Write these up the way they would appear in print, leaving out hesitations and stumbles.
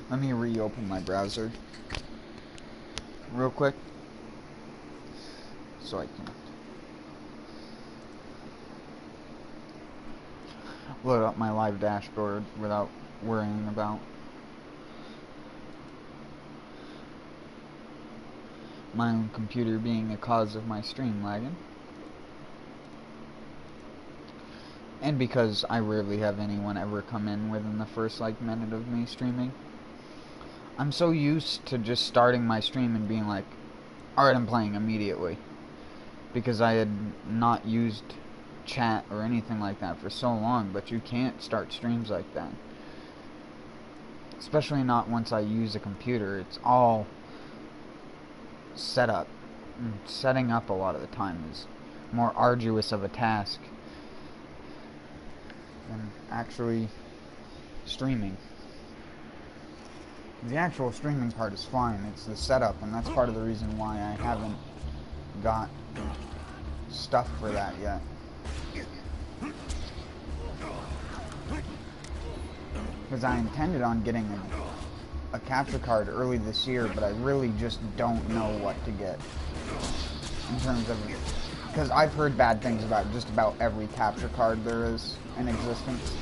Let me reopen my browser real quick so I can load up my live dashboard without worrying about my own computer being a cause of my stream lagging. And because I rarely have anyone ever come in within the first minute of me streaming, I'm so used to just starting my stream and being like, alright, I'm playing immediately. Because I had not used chat or anything like that for so long, but you can't start streams like that. Especially not once I use a computer. It's all set up. And setting up a lot of the time is more arduous of a task than actually streaming. The actual streaming part is fine, it's the setup, and that's part of the reason why I haven't got stuff for that yet. Because I intended on getting a capture card early this year, but I really just don't know what to get in terms of, because I've heard bad things about just about every capture card there is in existence.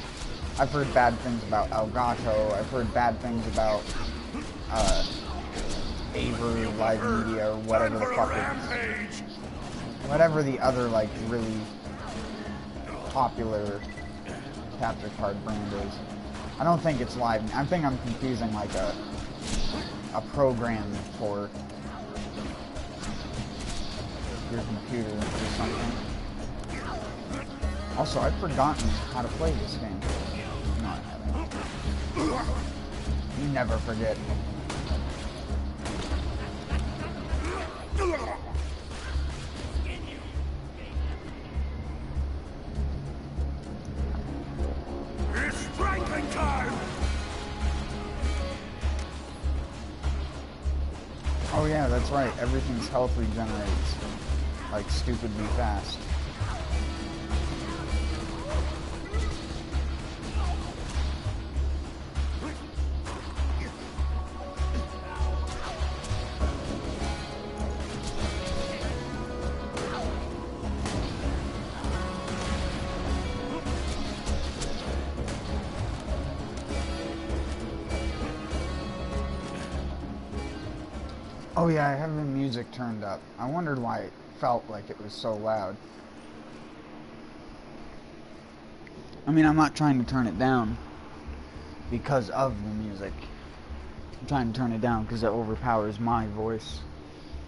I've heard bad things about Elgato, I've heard bad things about Avery Live Media, or whatever the fuck it is. Whatever the other, really popular capture card brand is. I don't think it's Live. I think I'm confusing, a program for your computer or something. Also, I've forgotten how to play this game. No, I haven't. You never forget. It's striking time! Oh yeah, that's right. Everything's health regenerates stupidly fast. Oh yeah, I have the music turned up. I wondered why it felt like it was so loud. I mean, I'm not trying to turn it down because of the music. I'm trying to turn it down because it overpowers my voice.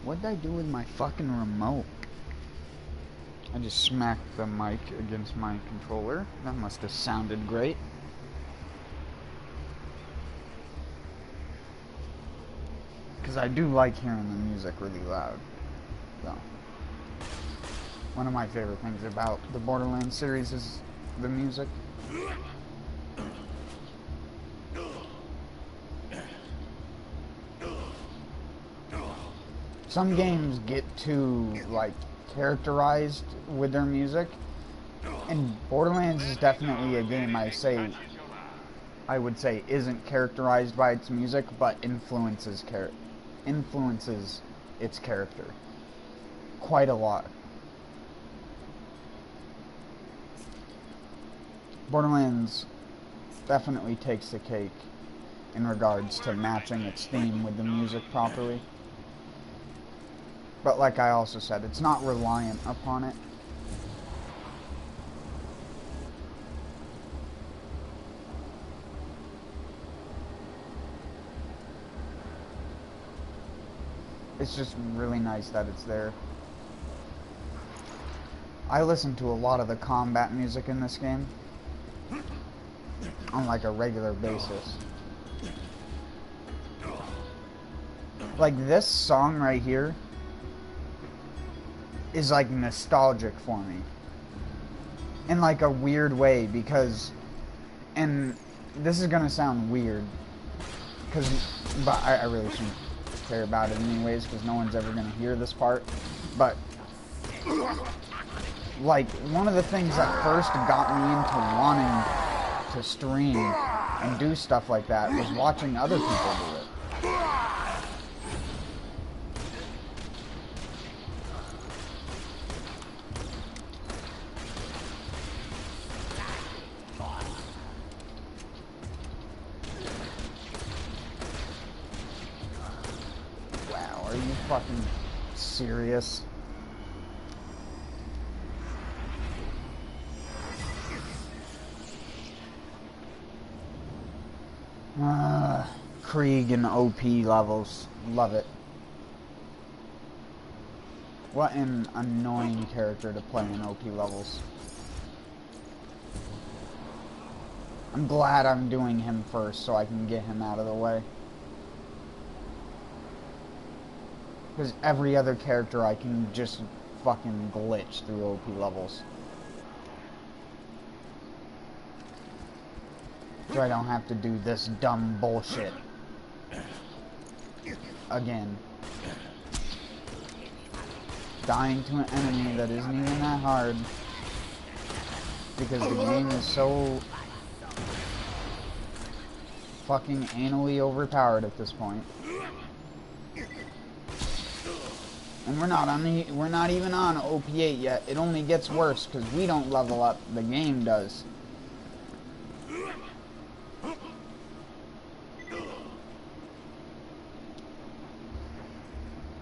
What did I do with my fucking remote? I just smacked the mic against my controller. That must have sounded great. Because I do like hearing the music really loud. So, one of my favorite things about the Borderlands series is the music. Some games get too, characterized with their music. And Borderlands is definitely a game I would say isn't characterized by its music, but influences its character quite a lot. Borderlands definitely takes the cake in regards to matching its theme with the music properly. But like I also said, it's not reliant upon it. It's just really nice that it's there. I listen to a lot of the combat music in this game on a regular basis. This song right here is nostalgic for me in a weird way, because, and this is gonna sound weird, but I really shouldn't care about it anyways, because no one's ever gonna hear this part, but one of the things that first got me into wanting to stream and do stuff like that was watching other people do it. Wow, are you fucking serious? Krieg and OP levels. Love it. What an annoying character to play in OP levels. I'm glad I'm doing him first so I can get him out of the way. Because every other character I can just fucking glitch through OP levels. So I don't have to do this dumb bullshit again. Dying to an enemy that isn't even that hard because the game is so fucking anally overpowered at this point. And we're not even on OP8 yet. It only gets worse because we don't level up. The game does.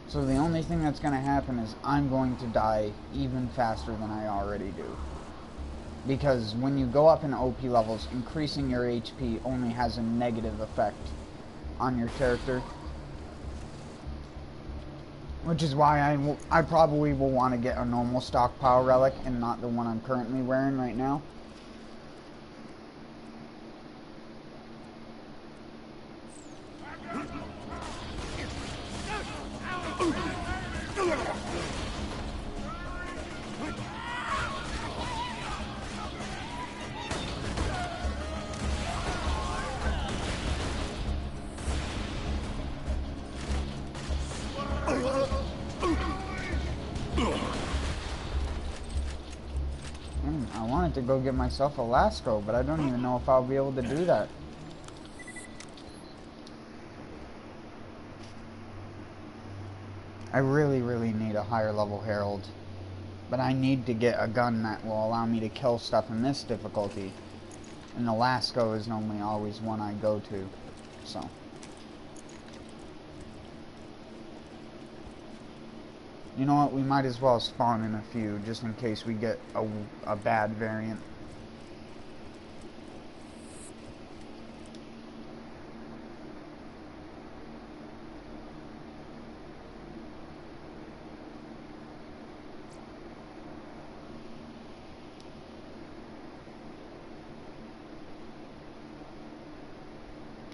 So the only thing that's going to happen is I'm going to die even faster than I already do. Because when you go up in OP levels, increasing your HP only has a negative effect on your character. Which is why I probably will want to get a normal stockpile relic and not the one I'm currently wearing right now. I wanted to go get myself a Lasco, but I don't even know if I'll be able to do that. I really, really need a higher level Herald. But I need to get a gun that will allow me to kill stuff in this difficulty. And the Lasco is normally always one I go to. So. You know what, we might as well spawn in a few, just in case we get a bad variant.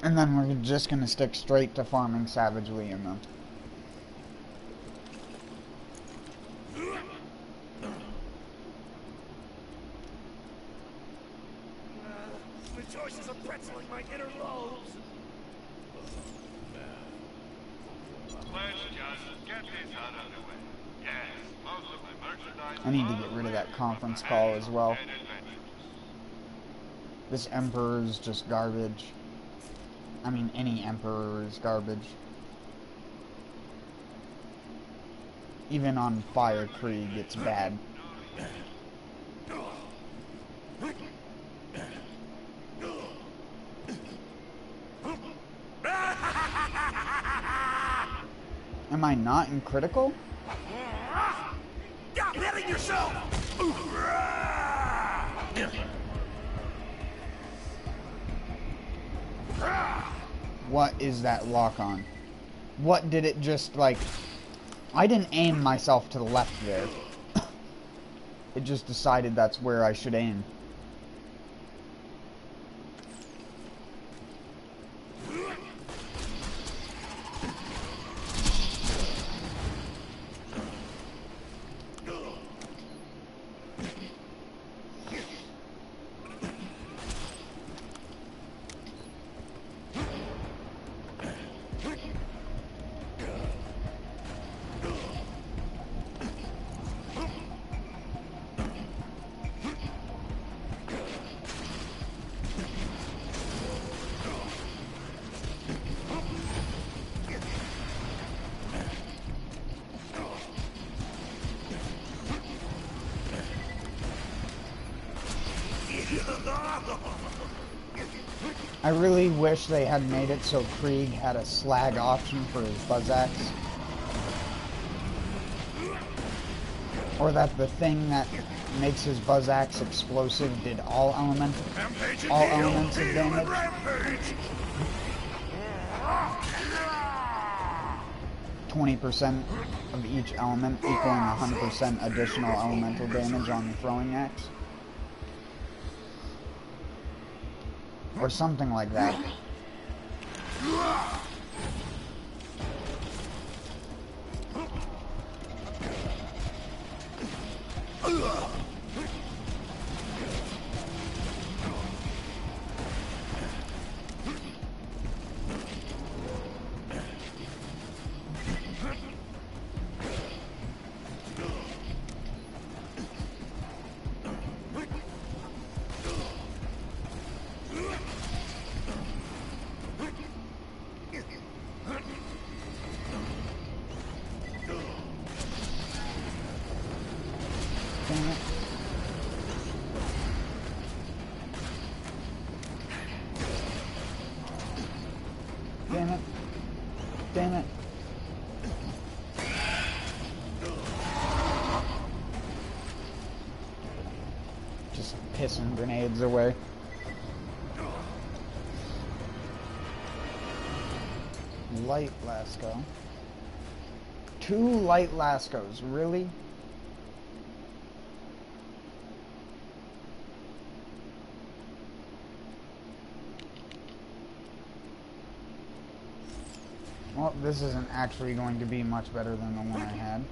And then we're just gonna stick straight to farming savagely in them. I need to get rid of that conference call as well. This Emperor is just garbage. I mean, any Emperor is garbage. Even on Fire Krieg, it's bad. Am I not in critical? Stop hitting yourself! What is that lock on? What did it just like... I didn't aim myself to the left there. It just decided that's where I should aim. I really wish they had made it so Krieg had a slag option for his buzz axe. Or that the thing that makes his buzz axe explosive did all elements of damage. 20% of each element equaling 100% additional elemental damage on the throwing axe. Or something like that. Damn it. Damn it. Just pissing grenades away. Light Lasco. 2 light Lascos, really? Well, this isn't actually going to be much better than the one I had.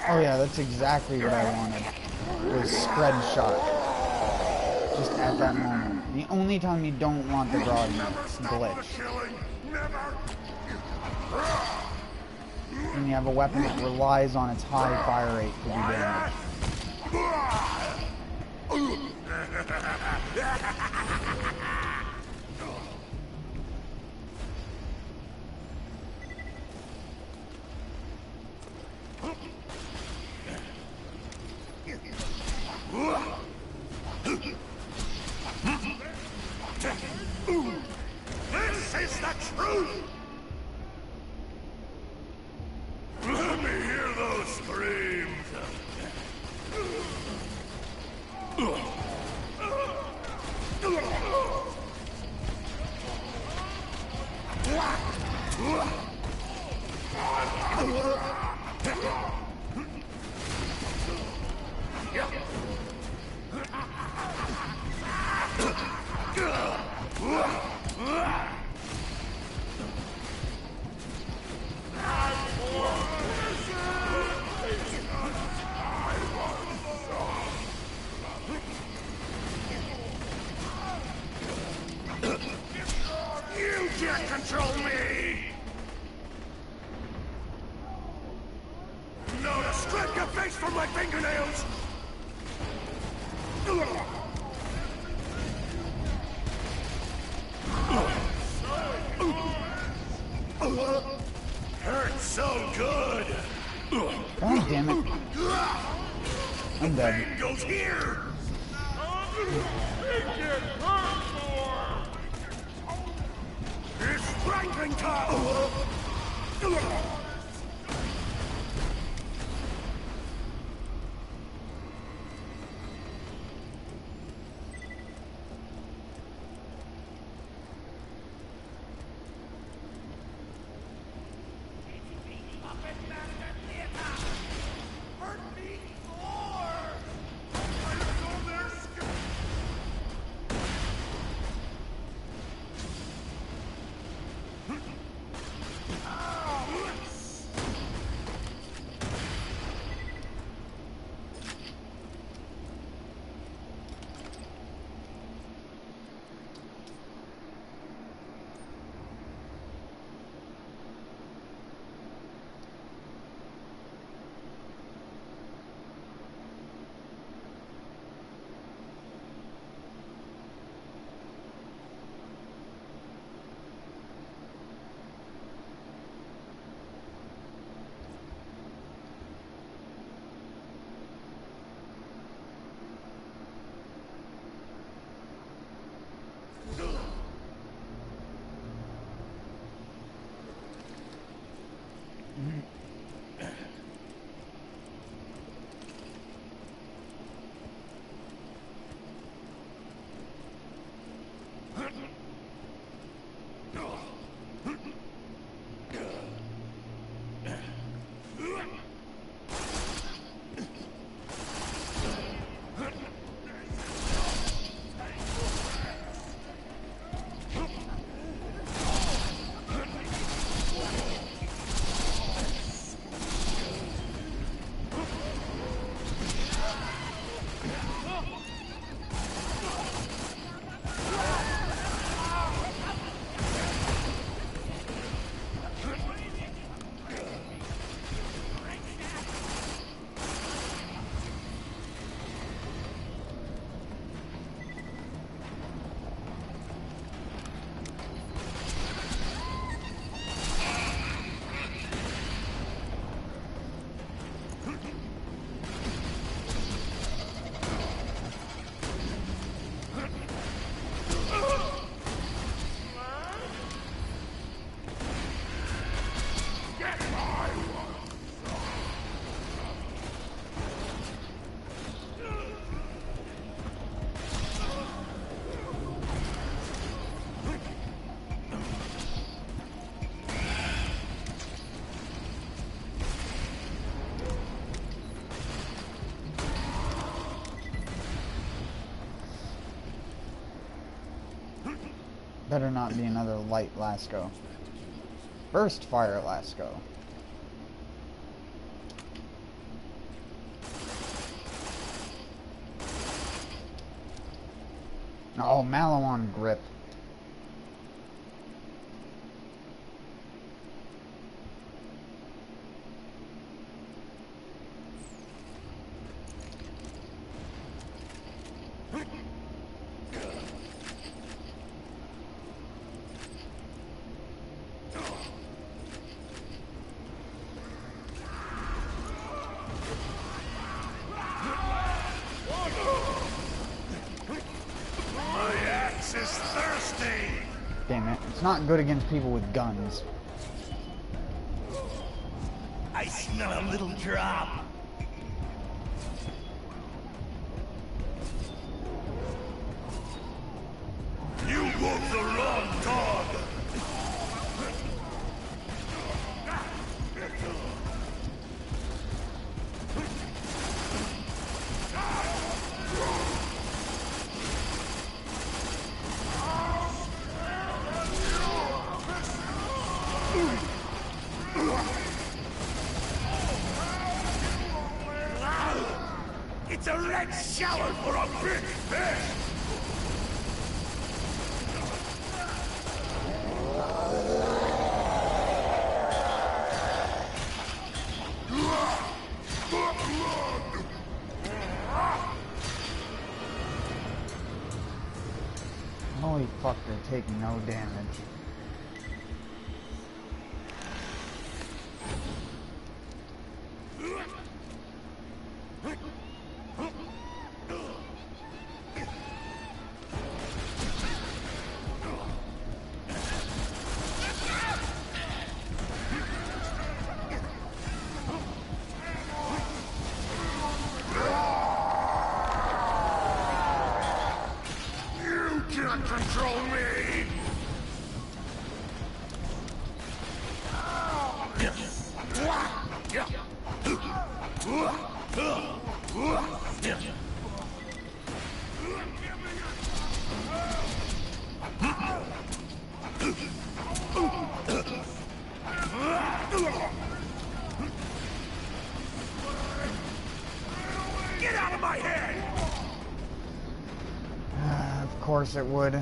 Oh yeah, that's exactly what I wanted. Was spread shot. Just at that moment. The only time you don't want the broad glitch. And you have a weapon that relies on its high fire rate to do damage. This is the truth! Let me hear those screams! You can't control me! No, to strip your face from my fingernails! Hurts so good! God damn it. I'm dead. Pain goes here! It's strengthening time! Better not be another light Lasco. Burst fire Lasco. Oh, Mallow grip. Damn it. It's not good against people with guns. I smell a little drop. You woke the wrong dog. It's a red shower for a big fish! Holy fuck, they're taking no damage. Control me! Get out of my head! Of course it would.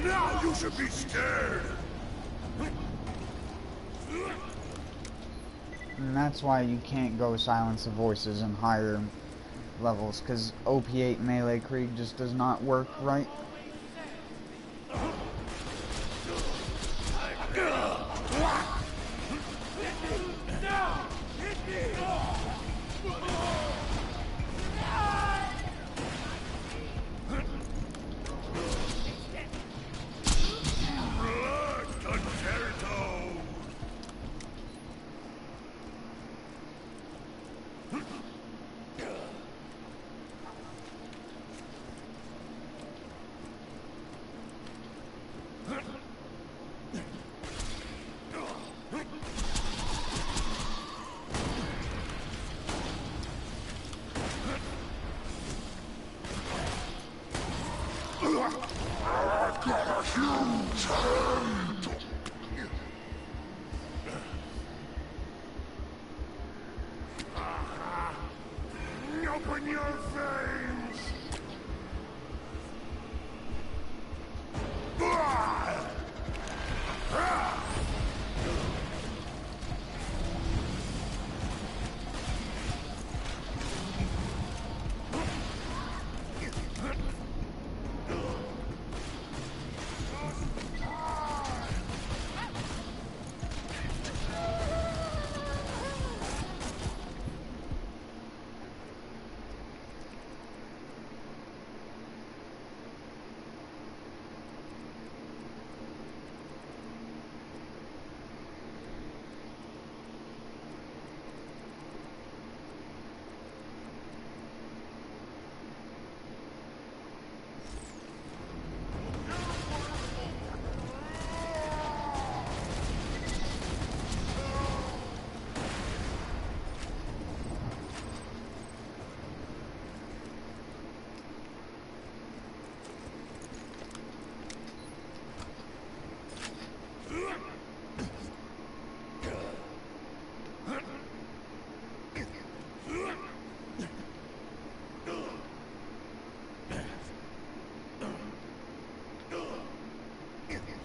Now you should be scared! And that's why you can't go silence the voices in higher levels, because OP8 melee Krieg just does not work right. Open your veins!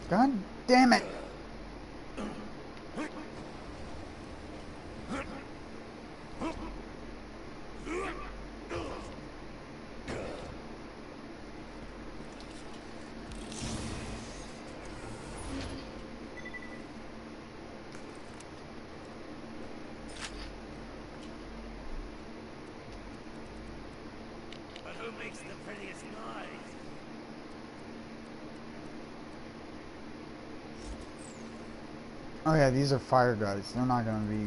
God damn it! But who makes the prettiest noise? Oh yeah, these are fire guys. They're not gonna be...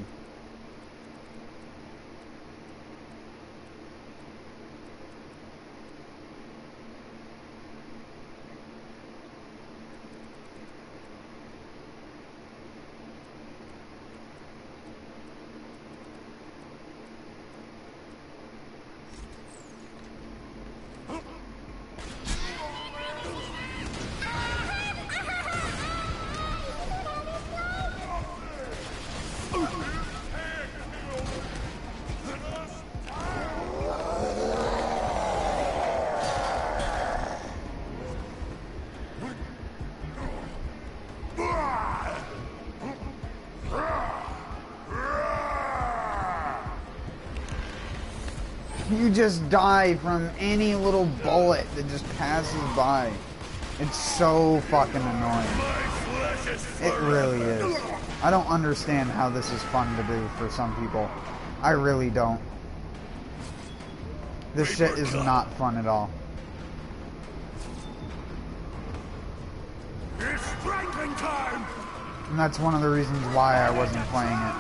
You just die from any little bullet that just passes by. It's so fucking annoying. It really is. I don't understand how this is fun to do for some people. I really don't. This shit is not fun at all. It's striking time! And that's one of the reasons why I wasn't playing it.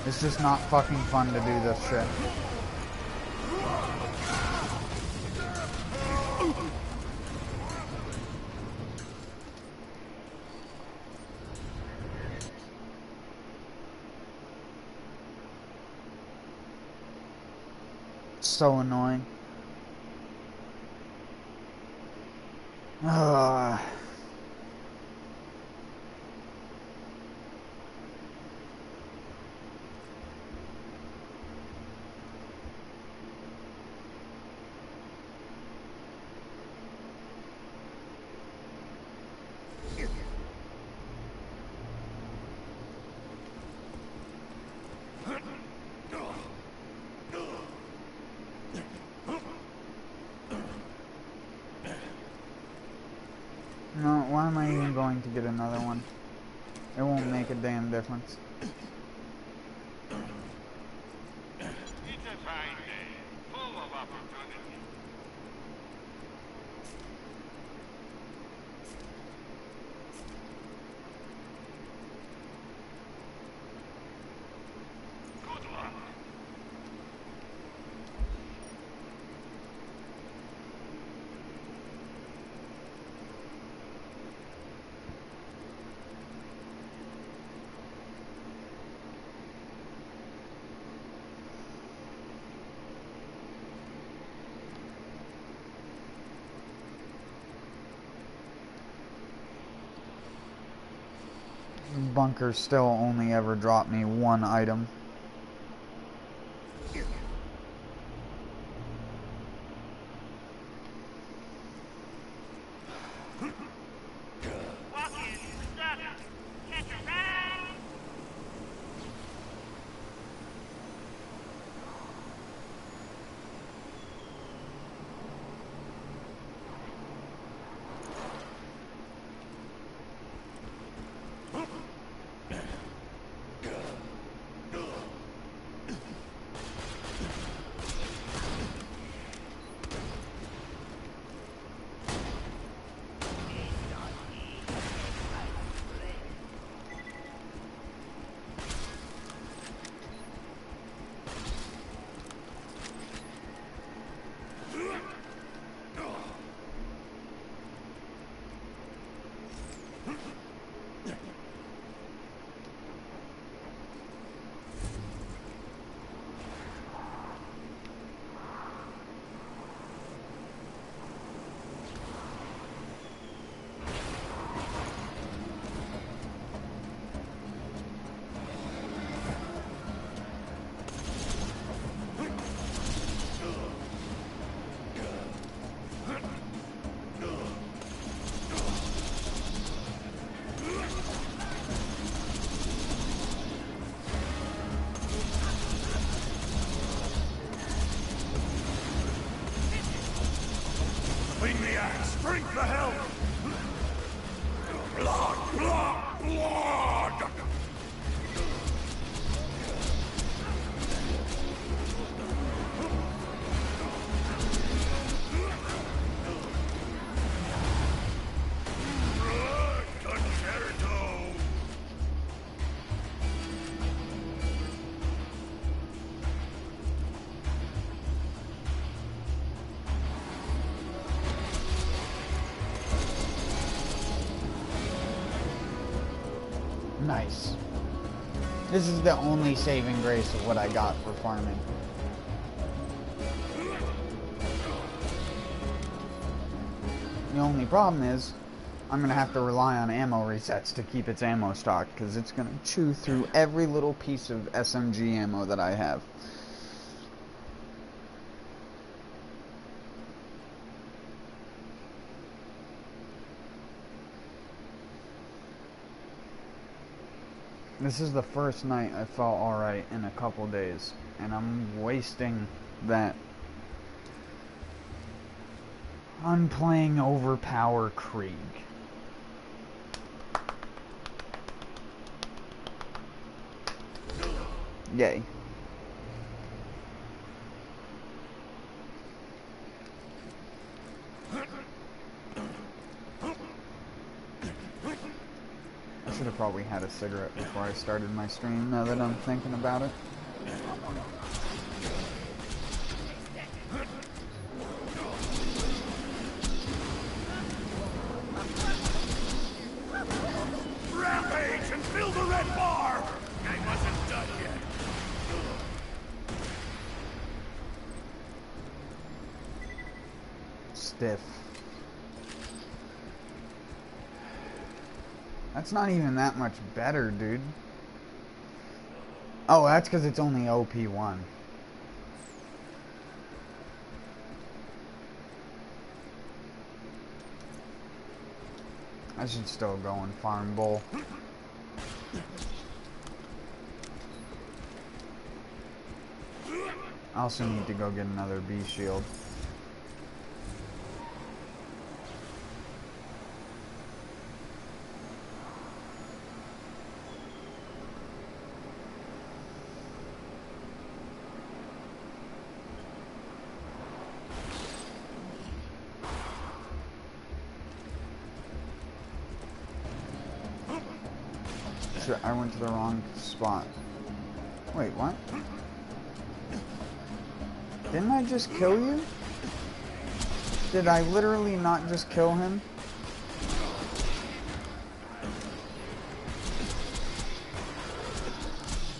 It's just not fucking fun to do this shit. So annoying. Ugh. No, why am I even going to get another one? It won't make a damn difference. It's a fine day, full of opportunity. Good luck. Bunker still only ever dropped me one item. Swing the axe. Drink the help. Blood, blood, blood! Concerto! Nice. This is the only saving grace of what I got for farming. The only problem is, I'm going to have to rely on ammo resets to keep its ammo stock, because it's going to chew through every little piece of SMG ammo that I have. This is the first night I felt alright in a couple days, and I'm wasting that on playing overpower Krieg. Yay. I should have probably had a cigarette before I started my stream, now that I'm thinking about it. Rampage and fill the red bar! I wasn't done yet. Stiff. That's not even that much better, dude. Oh, that's because it's only OP1. I should still go and farm bull. I also need to go get another bee shield. I went to the wrong spot. Wait, what? Didn't I just kill you? Did I literally not just kill him?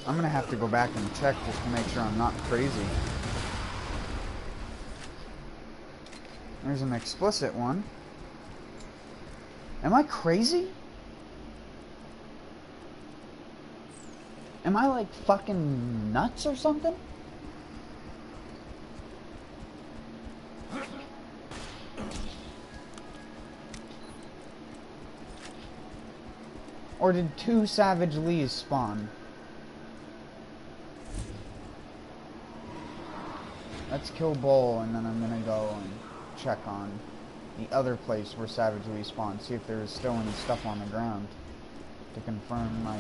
I'm gonna have to go back and check just to make sure I'm not crazy. There's an explicit one. Am I crazy? Am I like fucking nuts or something? Or did 2 Savage Lees spawn? Let's kill Bull and then I'm gonna go and check on the other place where Savage Lee spawned. See if there's still any stuff on the ground to confirm my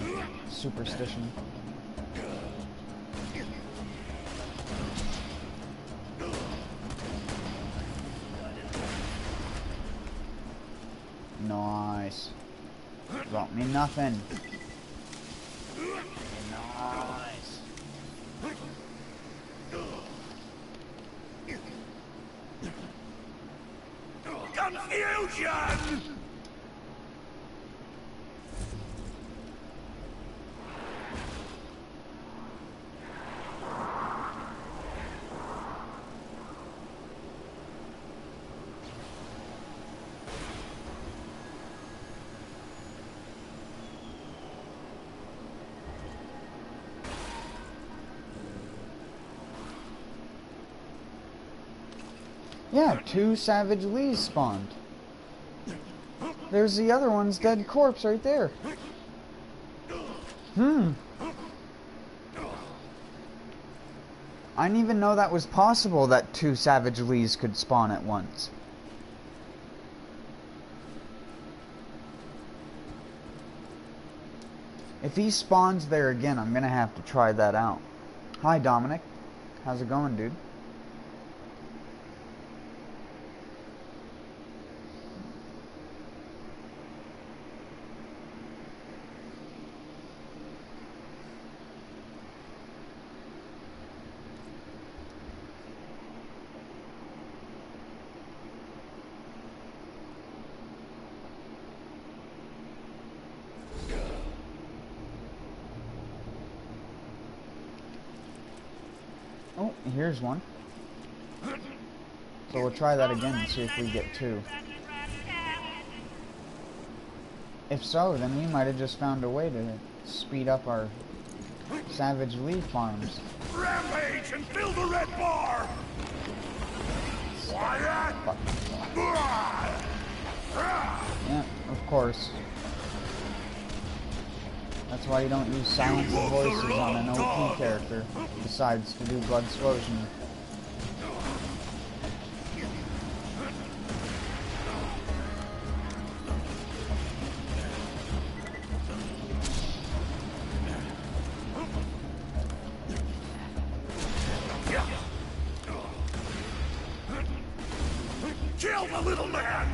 superstition. Nice. Got me nothing. Nice. Confusion! Yeah, 2 Savage Lees spawned. There's the other one's dead corpse right there. I didn't even know that was possible, that 2 Savage Lees could spawn at once. If he spawns there again, I'm gonna have to try that out. Hi, Dominic. How's it going, dude? Oh, here's one. So we'll try that again and see if we get two. If so, then we might have just found a way to speed up our Savage Leaf farms. Rampage and fill the red bar! Quiet! Yeah, of course. That's why you don't use silence of voices on an OP character, besides to do blood explosion. Kill the little man!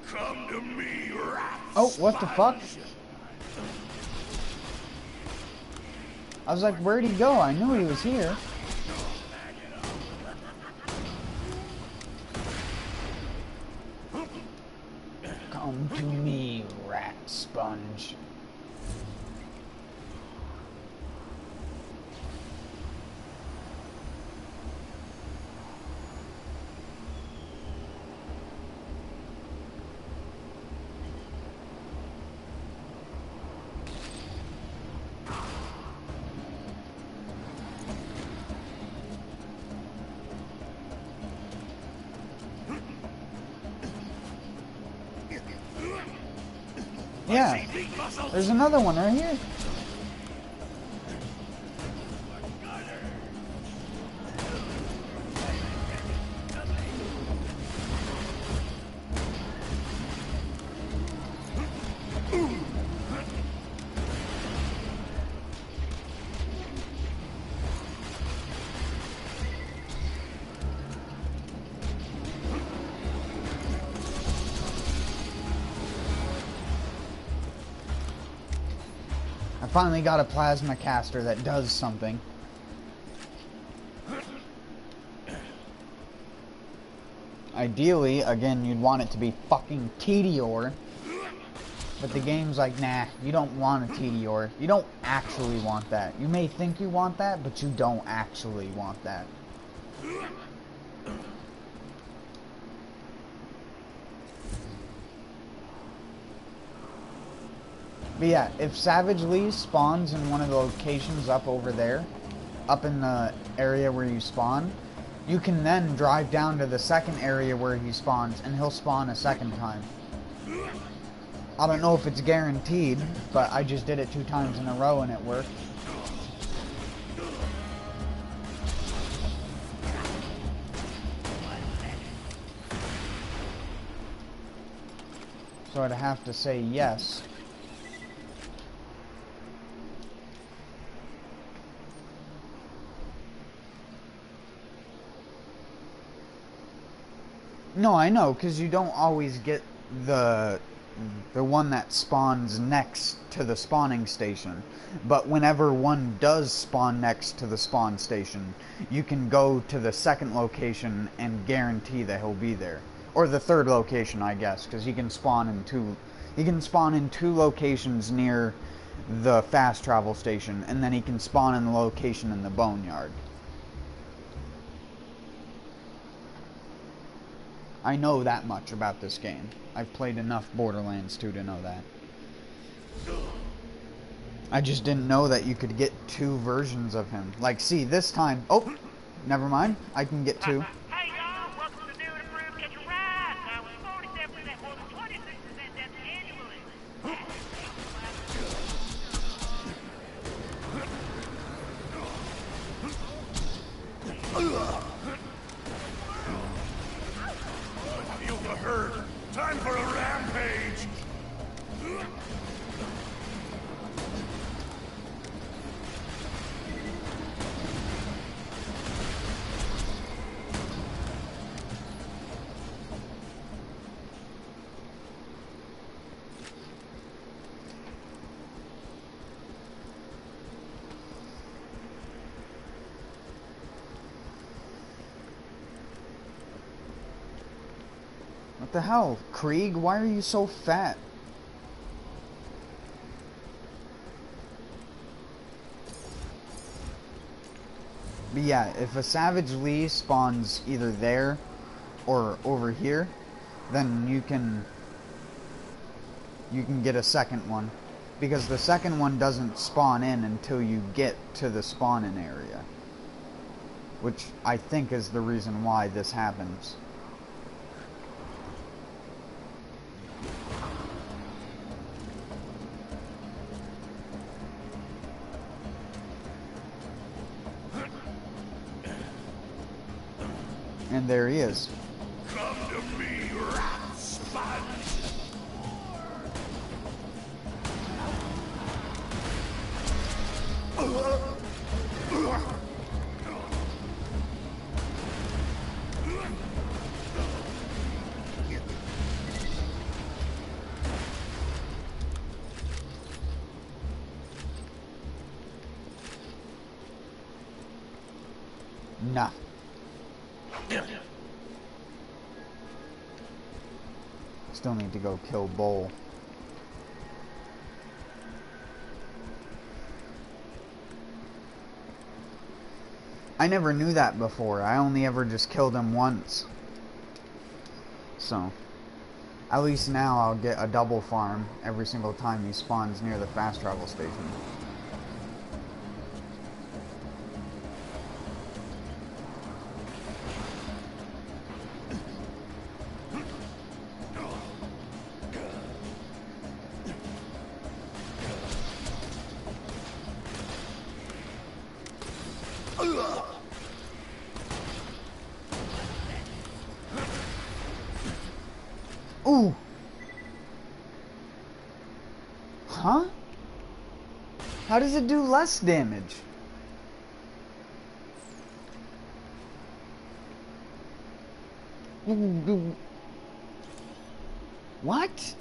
Come to me, rat! Oh, what the fuck? I was like, where'd he go? I knew he was here. Come to me, rat sponge. Yeah, there's another one right here. I finally got a plasma caster that does something. Ideally, again, you'd want it to be fucking Tediore. But the game's like, nah, you don't want a Tediore. You don't actually want that. You may think you want that, but you don't actually want that. But yeah, if Savage Lee spawns in one of the locations up over there, up in the area where you spawn, you can then drive down to the second area where he spawns, and he'll spawn a second time. I don't know if it's guaranteed, but I just did it 2 times in a row and it worked. So I'd have to say yes. No, I know, because you don't always get the one that spawns next to the spawning station. But whenever one does spawn next to the spawn station, you can go to the second location and guarantee that he'll be there. Or the third location, I guess, because he can spawn in two locations near the fast travel station, and then he can spawn in the location in the boneyard. I know that much about this game. I've played enough Borderlands 2 to know that. I just didn't know that you could get 2 versions of him. Like, see, this time... Oh, never mind. I can get 2. Hey y'all, welcome to New and Improved Get Your Ride. Now with 47% more than 26% deaths annually. I feel the hurt. Time for a rampage. What the hell? Krieg, why are you so fat? But yeah, if a Savage Lee spawns either there or over here, then you can get a second one. Because the second one doesn't spawn in until you get to the spawn-in area. Which I think is the reason why this happens. And there he is. Come to me, rat sponge. Nah. Still need to go kill Bull. I never knew that before. I only ever just killed him once. So, at least now I'll get a double farm every single time he spawns near the fast travel station. Ooh! Huh? How does it do less damage? What?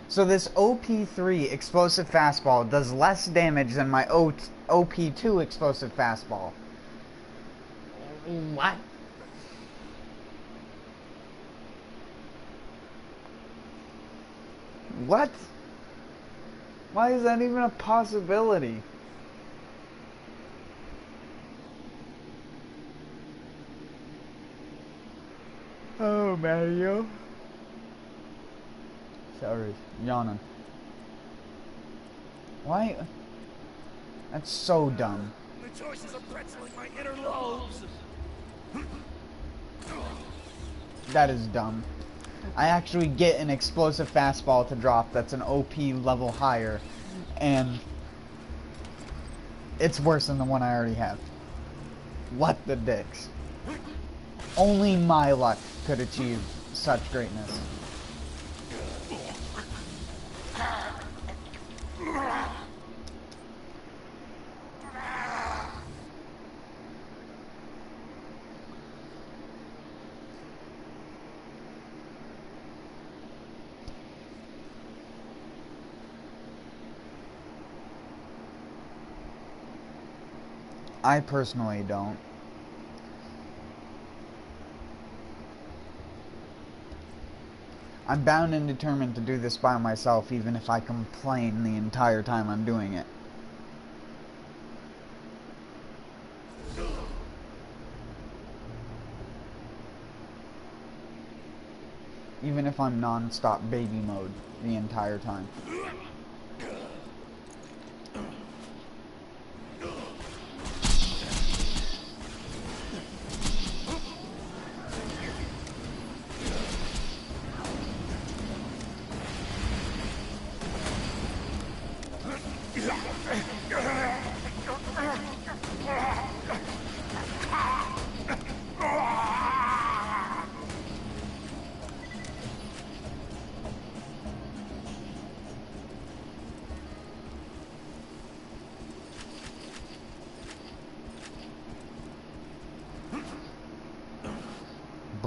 So this OP3 explosive fastball does less damage than my OP2 explosive fastball. What? What? Why is that even a possibility? Oh, Mario. Sorry, yawning. Why? That's so dumb. The choices are pretzeling my inner lobes. That is dumb. I actually get an explosive fastball to drop that's an OP level higher, and it's worse than the one I already have. What the dicks? Only my luck could achieve such greatness. I personally don't. I'm bound and determined to do this by myself, even if I complain the entire time I'm doing it. Even if I'm non-stop baby mode the entire time.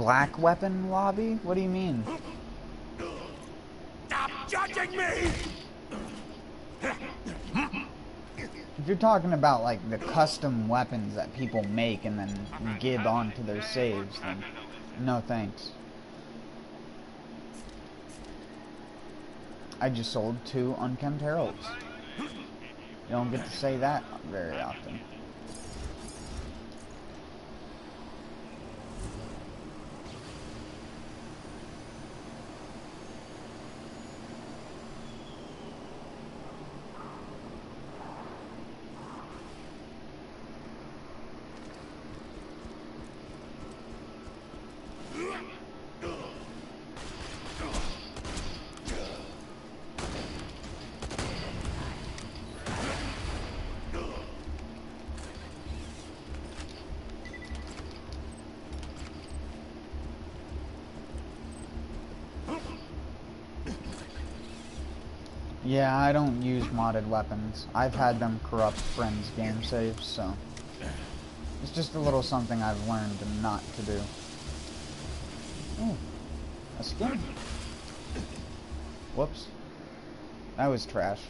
black weapon lobby? What do you mean? Stop judging me! If you're talking about like the custom weapons that people make and then give onto their saves, then no thanks. I just sold 2 unkempt heralds. You don't get to say that very often. Yeah, I don't use modded weapons. I've had them corrupt friends' game saves, so it's just a little something I've learned not to do. Oh, a skin. Whoops. That was trash.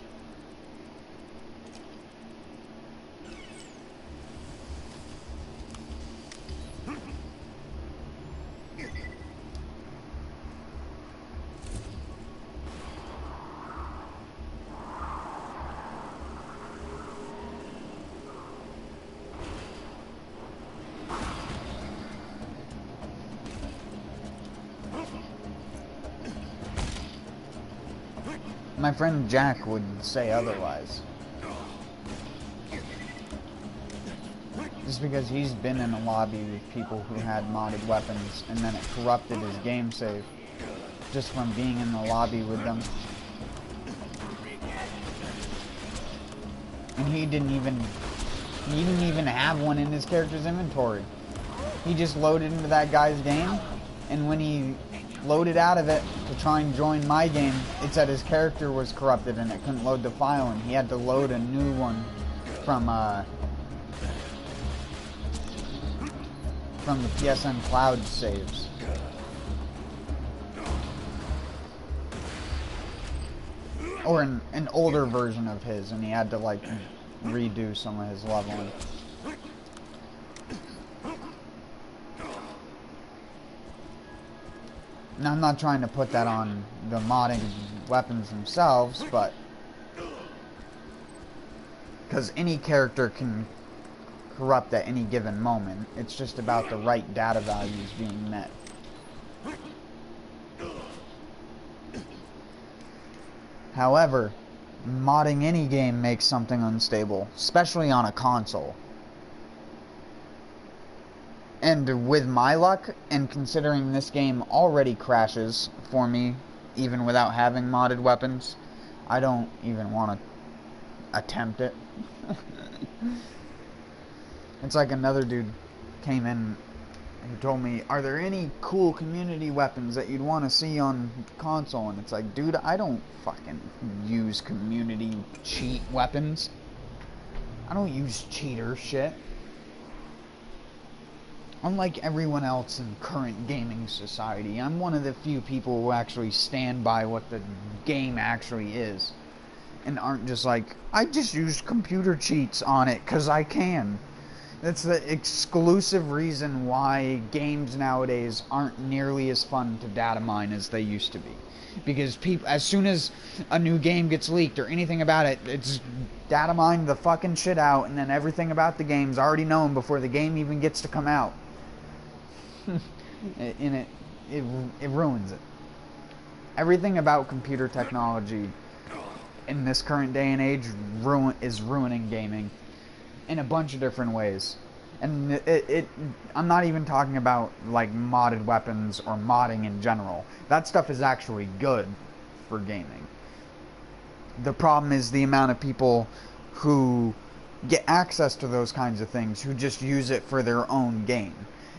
My friend Jack would say otherwise. Just because he's been in a lobby with people who had modded weapons and then it corrupted his game save just from being in the lobby with them. And he didn't even have one in his character's inventory. He just loaded into that guy's game, and when he loaded out of it to try and join my game, it said his character was corrupted and it couldn't load the file, and he had to load a new one from the PSN Cloud saves. Or an older version of his, and he had to like redo some of his leveling. Now, I'm not trying to put that on the modding weapons themselves, but because any character can corrupt at any given moment, it's just about the right data values being met. However, modding any game makes something unstable, especially on a console. And with my luck, and considering this game already crashes for me, even without having modded weapons, I don't even want to attempt it. It's like another dude came in and told me, are there any cool community weapons that you'd want to see on console? And it's like, dude, I don't fucking use community cheat weapons. I don't use cheater shit. Unlike everyone else in current gaming society, I'm one of the few people who actually stand by what the game actually is. And aren't just like, I just use computer cheats on it because I can. That's the exclusive reason why games nowadays aren't nearly as fun to data mine as they used to be. Because people, as soon as a new game gets leaked or anything about it, it's data mine the fucking shit out, and then everything about the game's already known before the game even gets to come out. And it ruins it. Everything about computer technology in this current day and age is ruining gaming in a bunch of different ways. And I'm not even talking about like modded weapons or modding in general. That stuff is actually good for gaming. The problem is the amount of people who get access to those kinds of things who just use it for their own gain.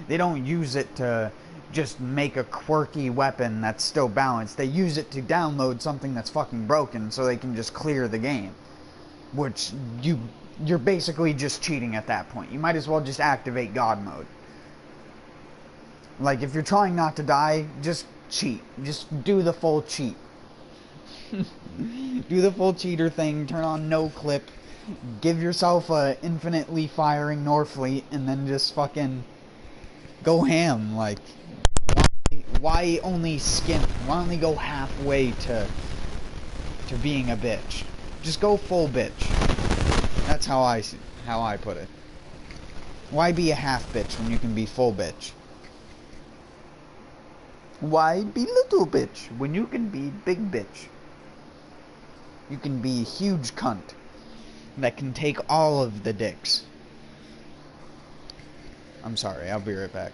They don't use it to just make a quirky weapon that's still balanced. They use it to download something that's fucking broken so they can just clear the game. Which you're basically just cheating at that point. You might as well just activate God mode. Like, if you're trying not to die, just cheat. Just do the full cheat. Do the full cheater thing, turn on no clip, give yourself a infinitely firing Norfleet, and then just fucking go ham. Like, why only skim? Why only go halfway to being a bitch? Just go full bitch. That's how I put it. Why be a half bitch when you can be full bitch? Why be little bitch when you can be big bitch? You can be huge cunt that can take all of the dicks. I'm sorry, I'll be right back.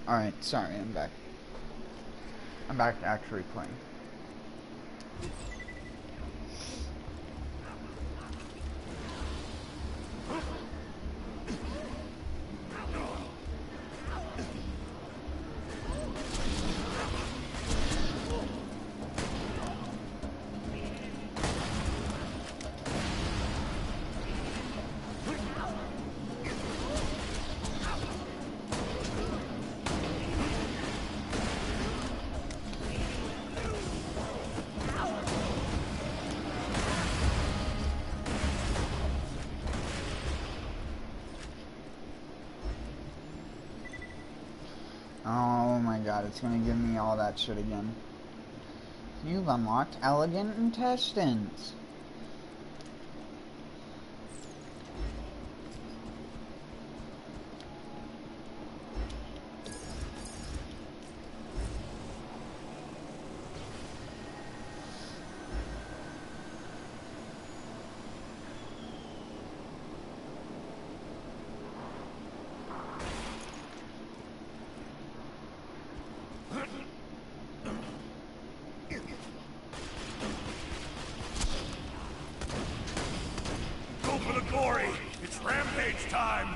Alright, sorry, I'm back. I'm back to actually playing. Oh my god, it's gonna give me all that shit again. You've unlocked elegant intestines. Go for the glory! It's rampage time!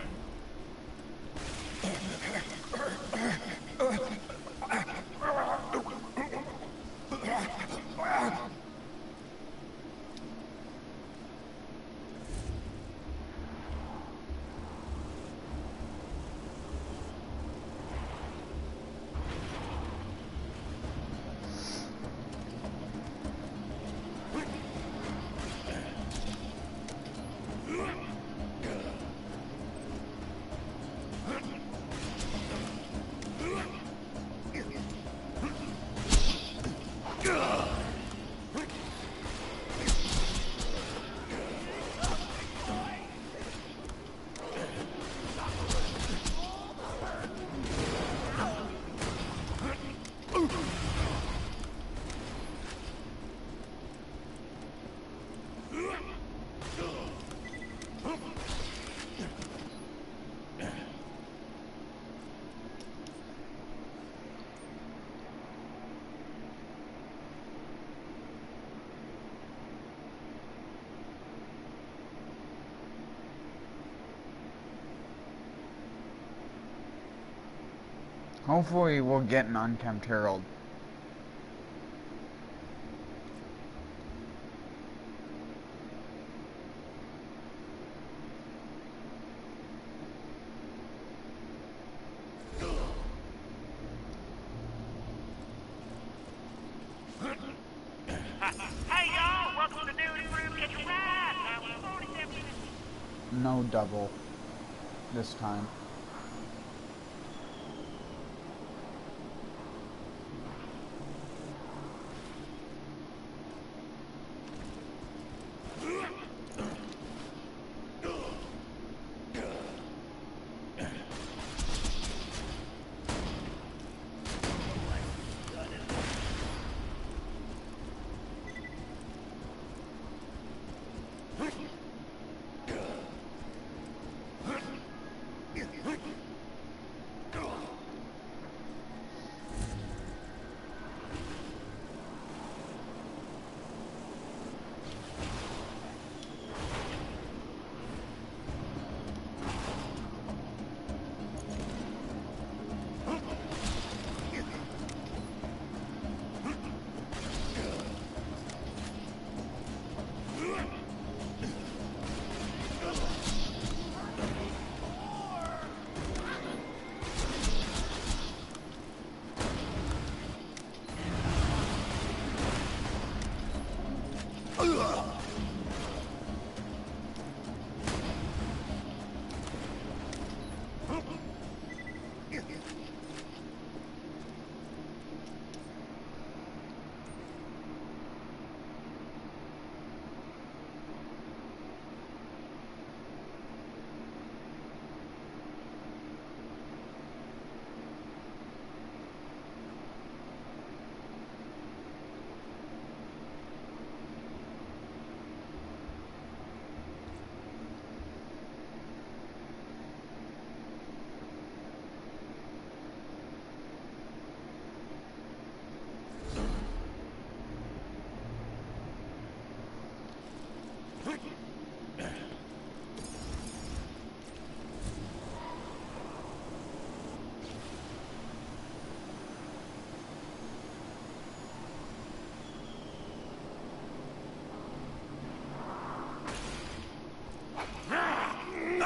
Hopefully we'll get an Unkempt Herald. Hey y'all, welcome to New Improved. Get your ride. I was 47. No double. This time.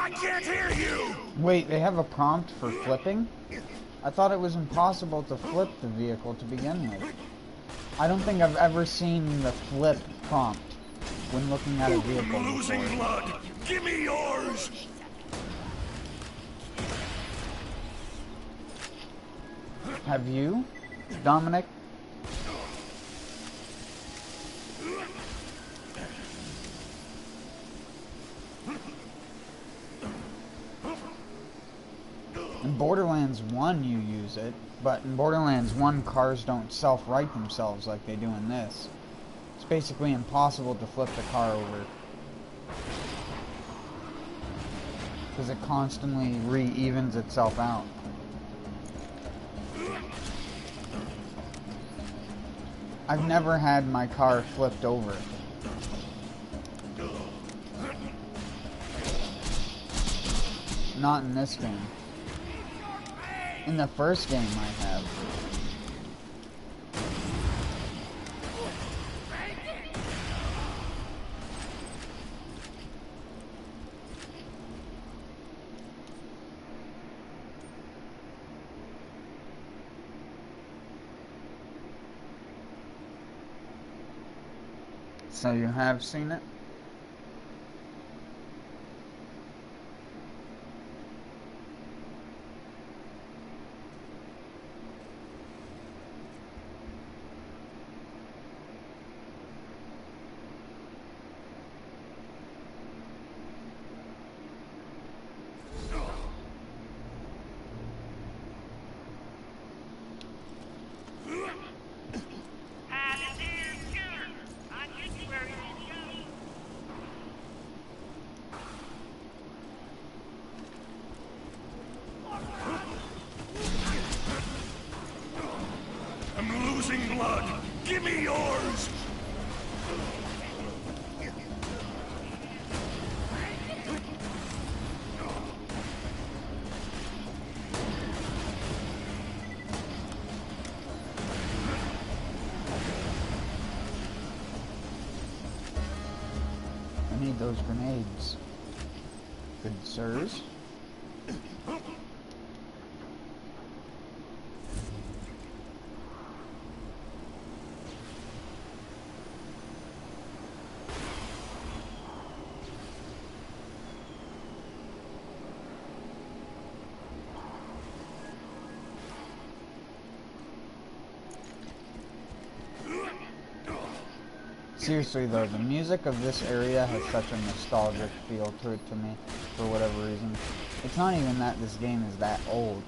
I can't hear you! Wait, they have a prompt for flipping? I thought it was impossible to flip the vehicle to begin with. I don't think I've ever seen the flip prompt when looking at a vehicle I'm losing before. blood! Give me yours! Have you, Dominic? In Borderlands 1 you use it, but in Borderlands 1 cars don't self-right themselves like they do in this. It's basically impossible to flip the car over, because it constantly re-evens itself out. I've never had my car flipped over. Not in this game. In the first game I have. So you have seen it? I'm losing blood! Give me yours! I need those grenades. Good sirs. Seriously though, the music of this area has such a nostalgic feel to it to me, for whatever reason. It's not even that this game is that old.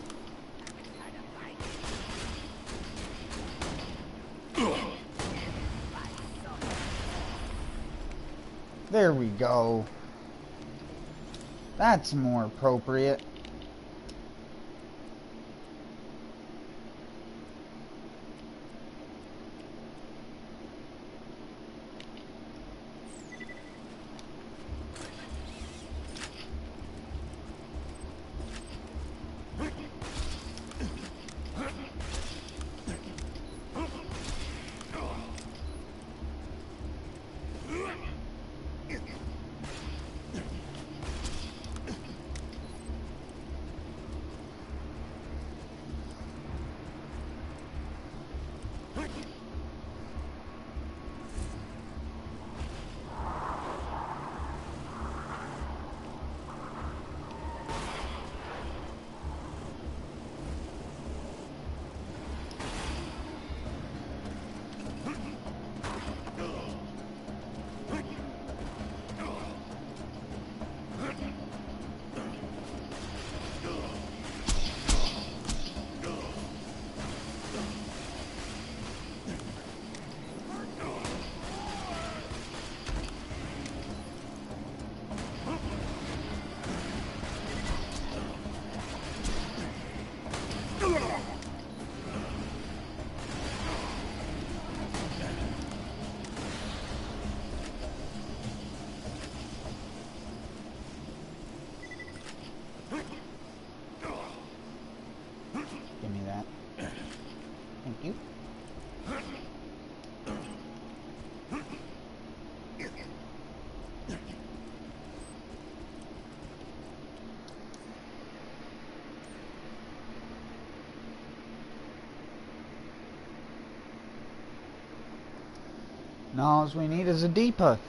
There we go. That's more appropriate. Now all we need is a Deepa.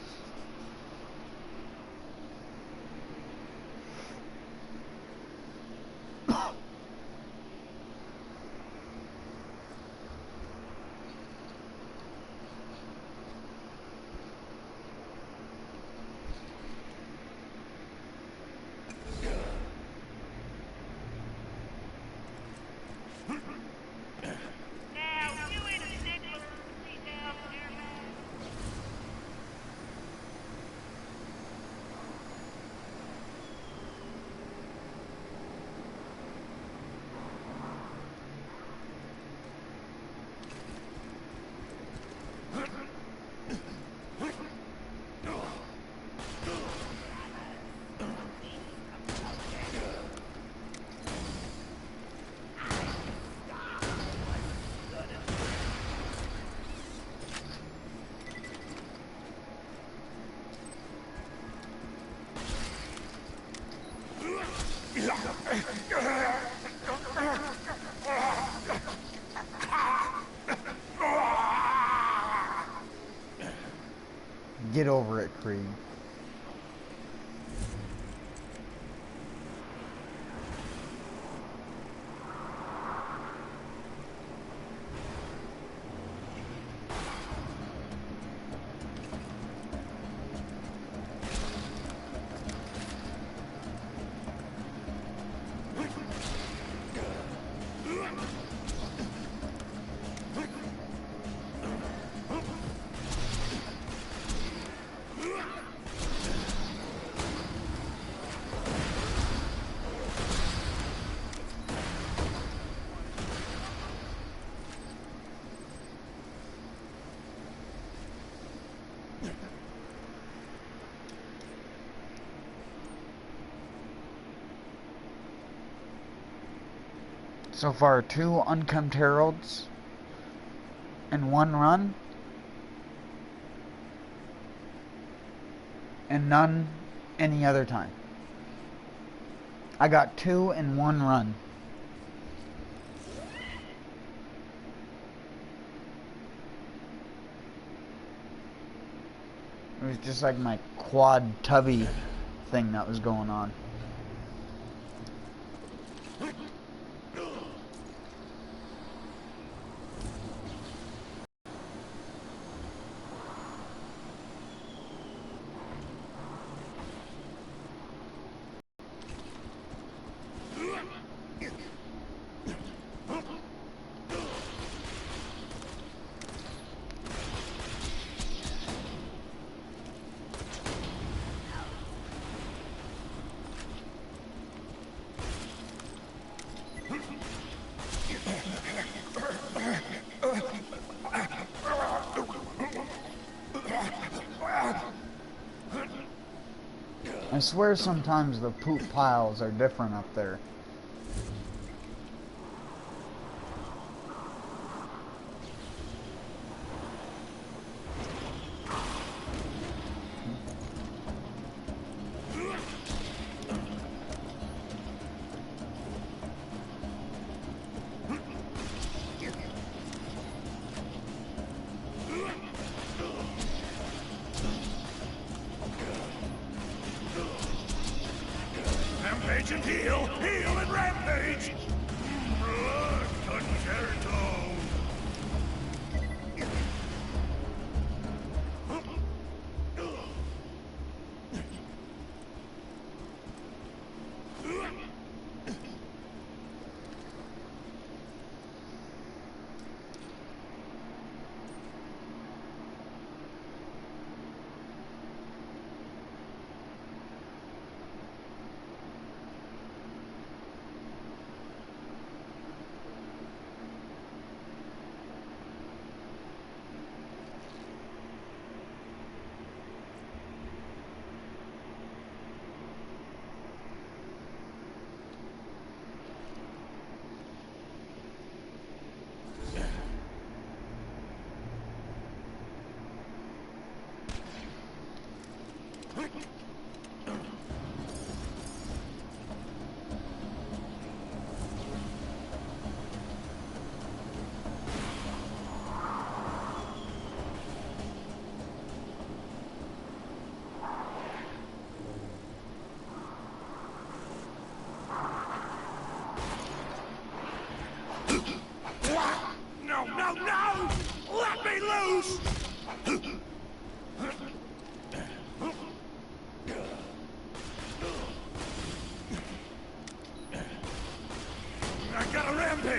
Now, you ain't a stickler for details, Jeremiah. Get over it, Krieg. So far, 2 unkempt heralds in 1 run, and none any other time. I got 2 in 1 run. It was just like my quad tubby thing that was going on. I swear sometimes the poop piles are different up there. Rampage and heal! Heal and rampage! Blood concerto!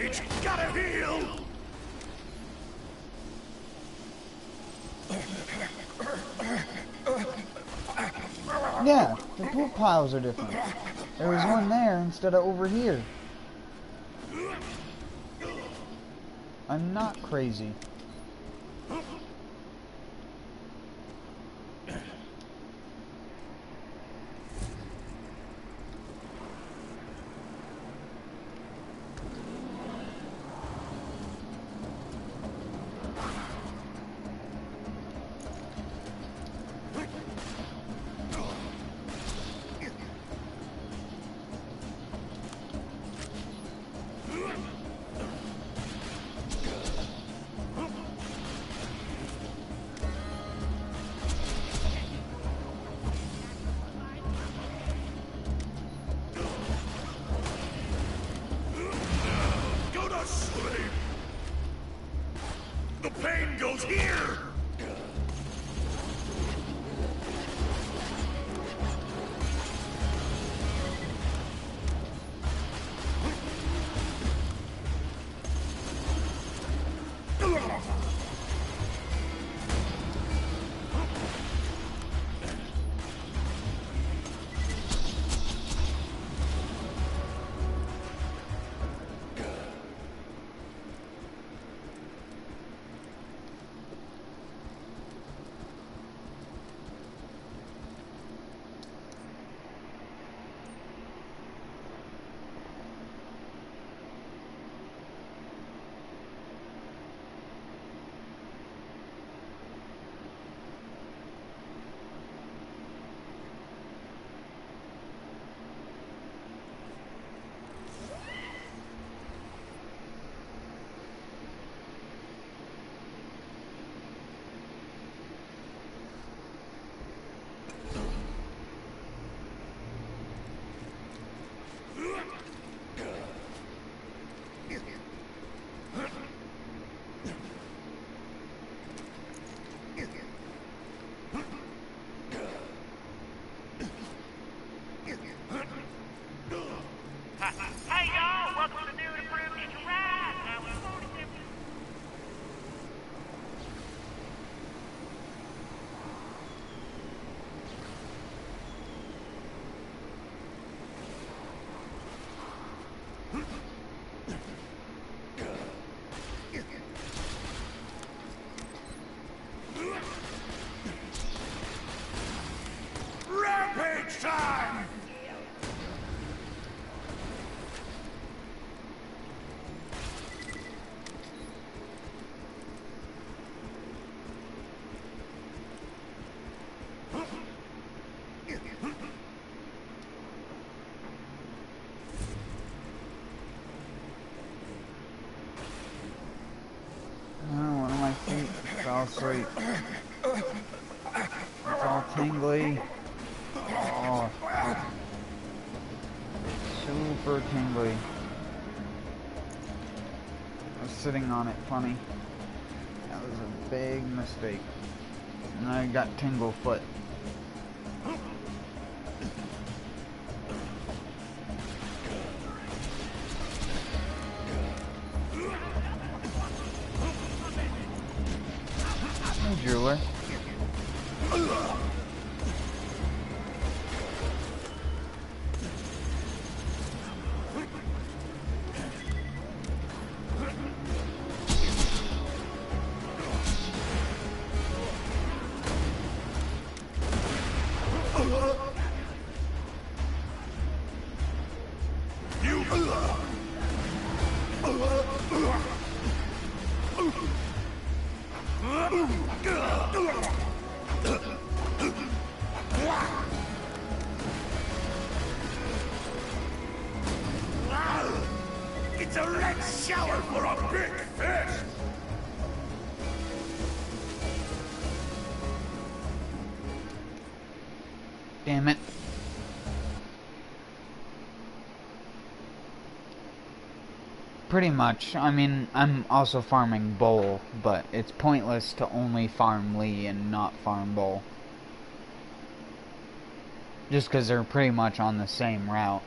Rampage! Gotta heal! Yeah, the poop piles are different. There was one there instead of over here. I'm not crazy. Go to sleep! The pain goes here! Hey y'all, welcome to New and Improved Kitchen Ride. I was 47. Rampage time! Oh, one of my feet fell asleep. It's all tingly. Oh, super tingly. I was sitting on it funny. That was a big mistake. And I got tingle foot. Hey, jeweler. It's a red shower for a big fish! Damn it. Pretty much. I mean, I'm also farming Bowl, but it's pointless to only farm Lee and not farm Bowl. Just because they're pretty much on the same route.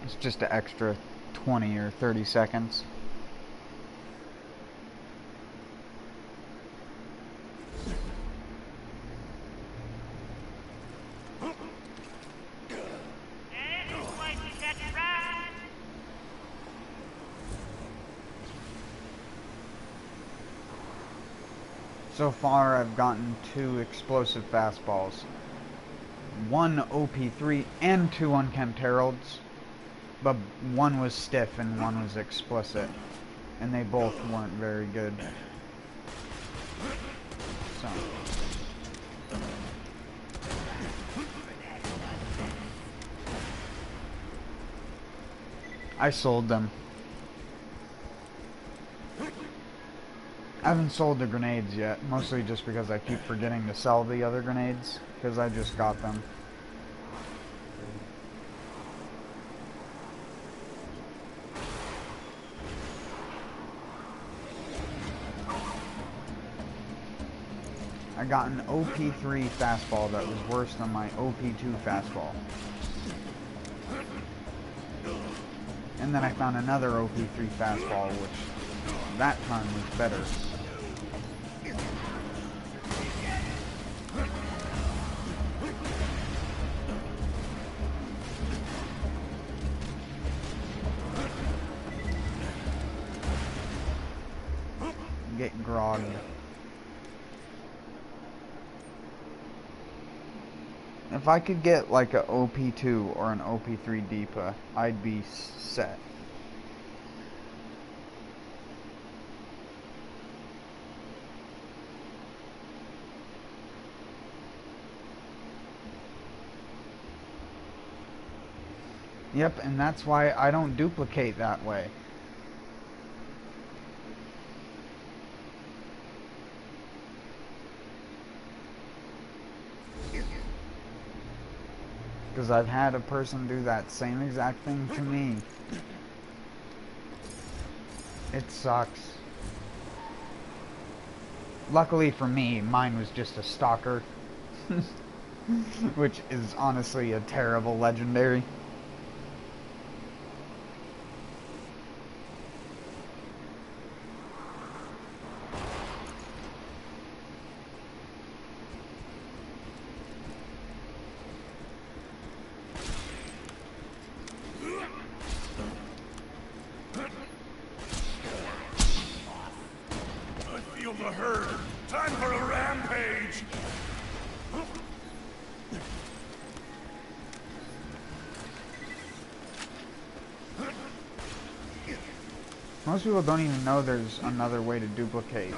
It's just an extra 20 or 30 seconds. So far, I've gotten 2 explosive fastballs, 1 OP3 and 2 unkempt heralds, but 1 was stiff and 1 was explicit, and they both weren't very good. So I sold them. I haven't sold the grenades yet, mostly just because I keep forgetting to sell the other grenades, because I just got them. I got an OP3 fastball that was worse than my OP2 fastball. And then I found another OP3 fastball, which that time was better. Get grogged. If I could get like a OP2 or an OP3 Deepa, I'd be set. Yep, and that's why I don't duplicate that way. Because I've had a person do that same exact thing to me. It sucks. Luckily for me, mine was just a stalker. Which is honestly a terrible legendary. The herd. Time for a rampage. Most people don't even know there's another way to duplicate.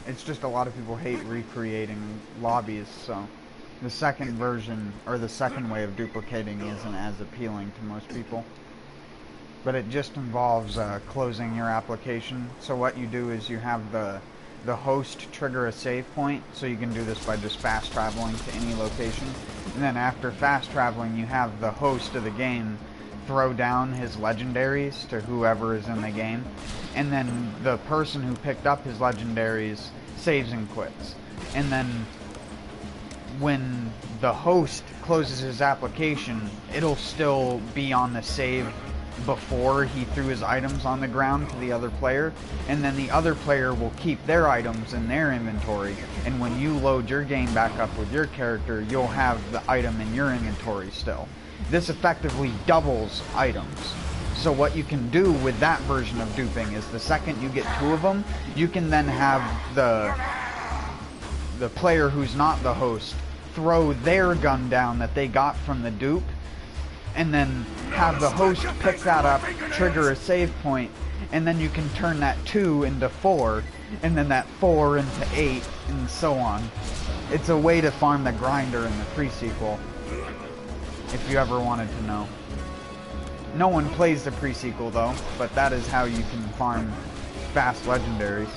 It's just a lot of people hate recreating lobbies, so the second version, or the second way of duplicating isn't as appealing to most people. But it just involves closing your application. So what you do is you have the host trigger a save point, so you can do this by just fast traveling to any location. And then after fast traveling, you have the host of the game throw down his legendaries to whoever is in the game. And then the person who picked up his legendaries saves and quits. And then when the host closes his application, it'll still be on the save before he threw his items on the ground to the other player, and then the other player will keep their items in their inventory, and when you load your game back up with your character, you'll have the item in your inventory still. This effectively doubles items. So what you can do with that version of duping is the second you get 2 of them, you can then have the player who's not the host throw their gun down that they got from the dupe, and then have the host pick that up, trigger a save point, and then you can turn that 2 into 4, and then that 4 into 8, and so on. It's a way to farm the grinder in the pre-sequel, if you ever wanted to know. No one plays the pre-sequel though, but that is how you can farm fast legendaries.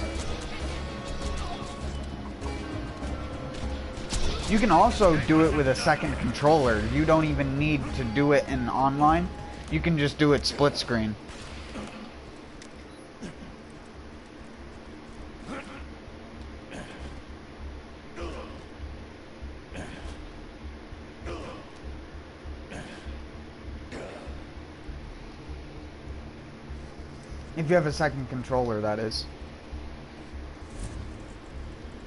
You can also do it with a second controller. You don't even need to do it in online. You can just do it split screen. If you have a second controller, that is.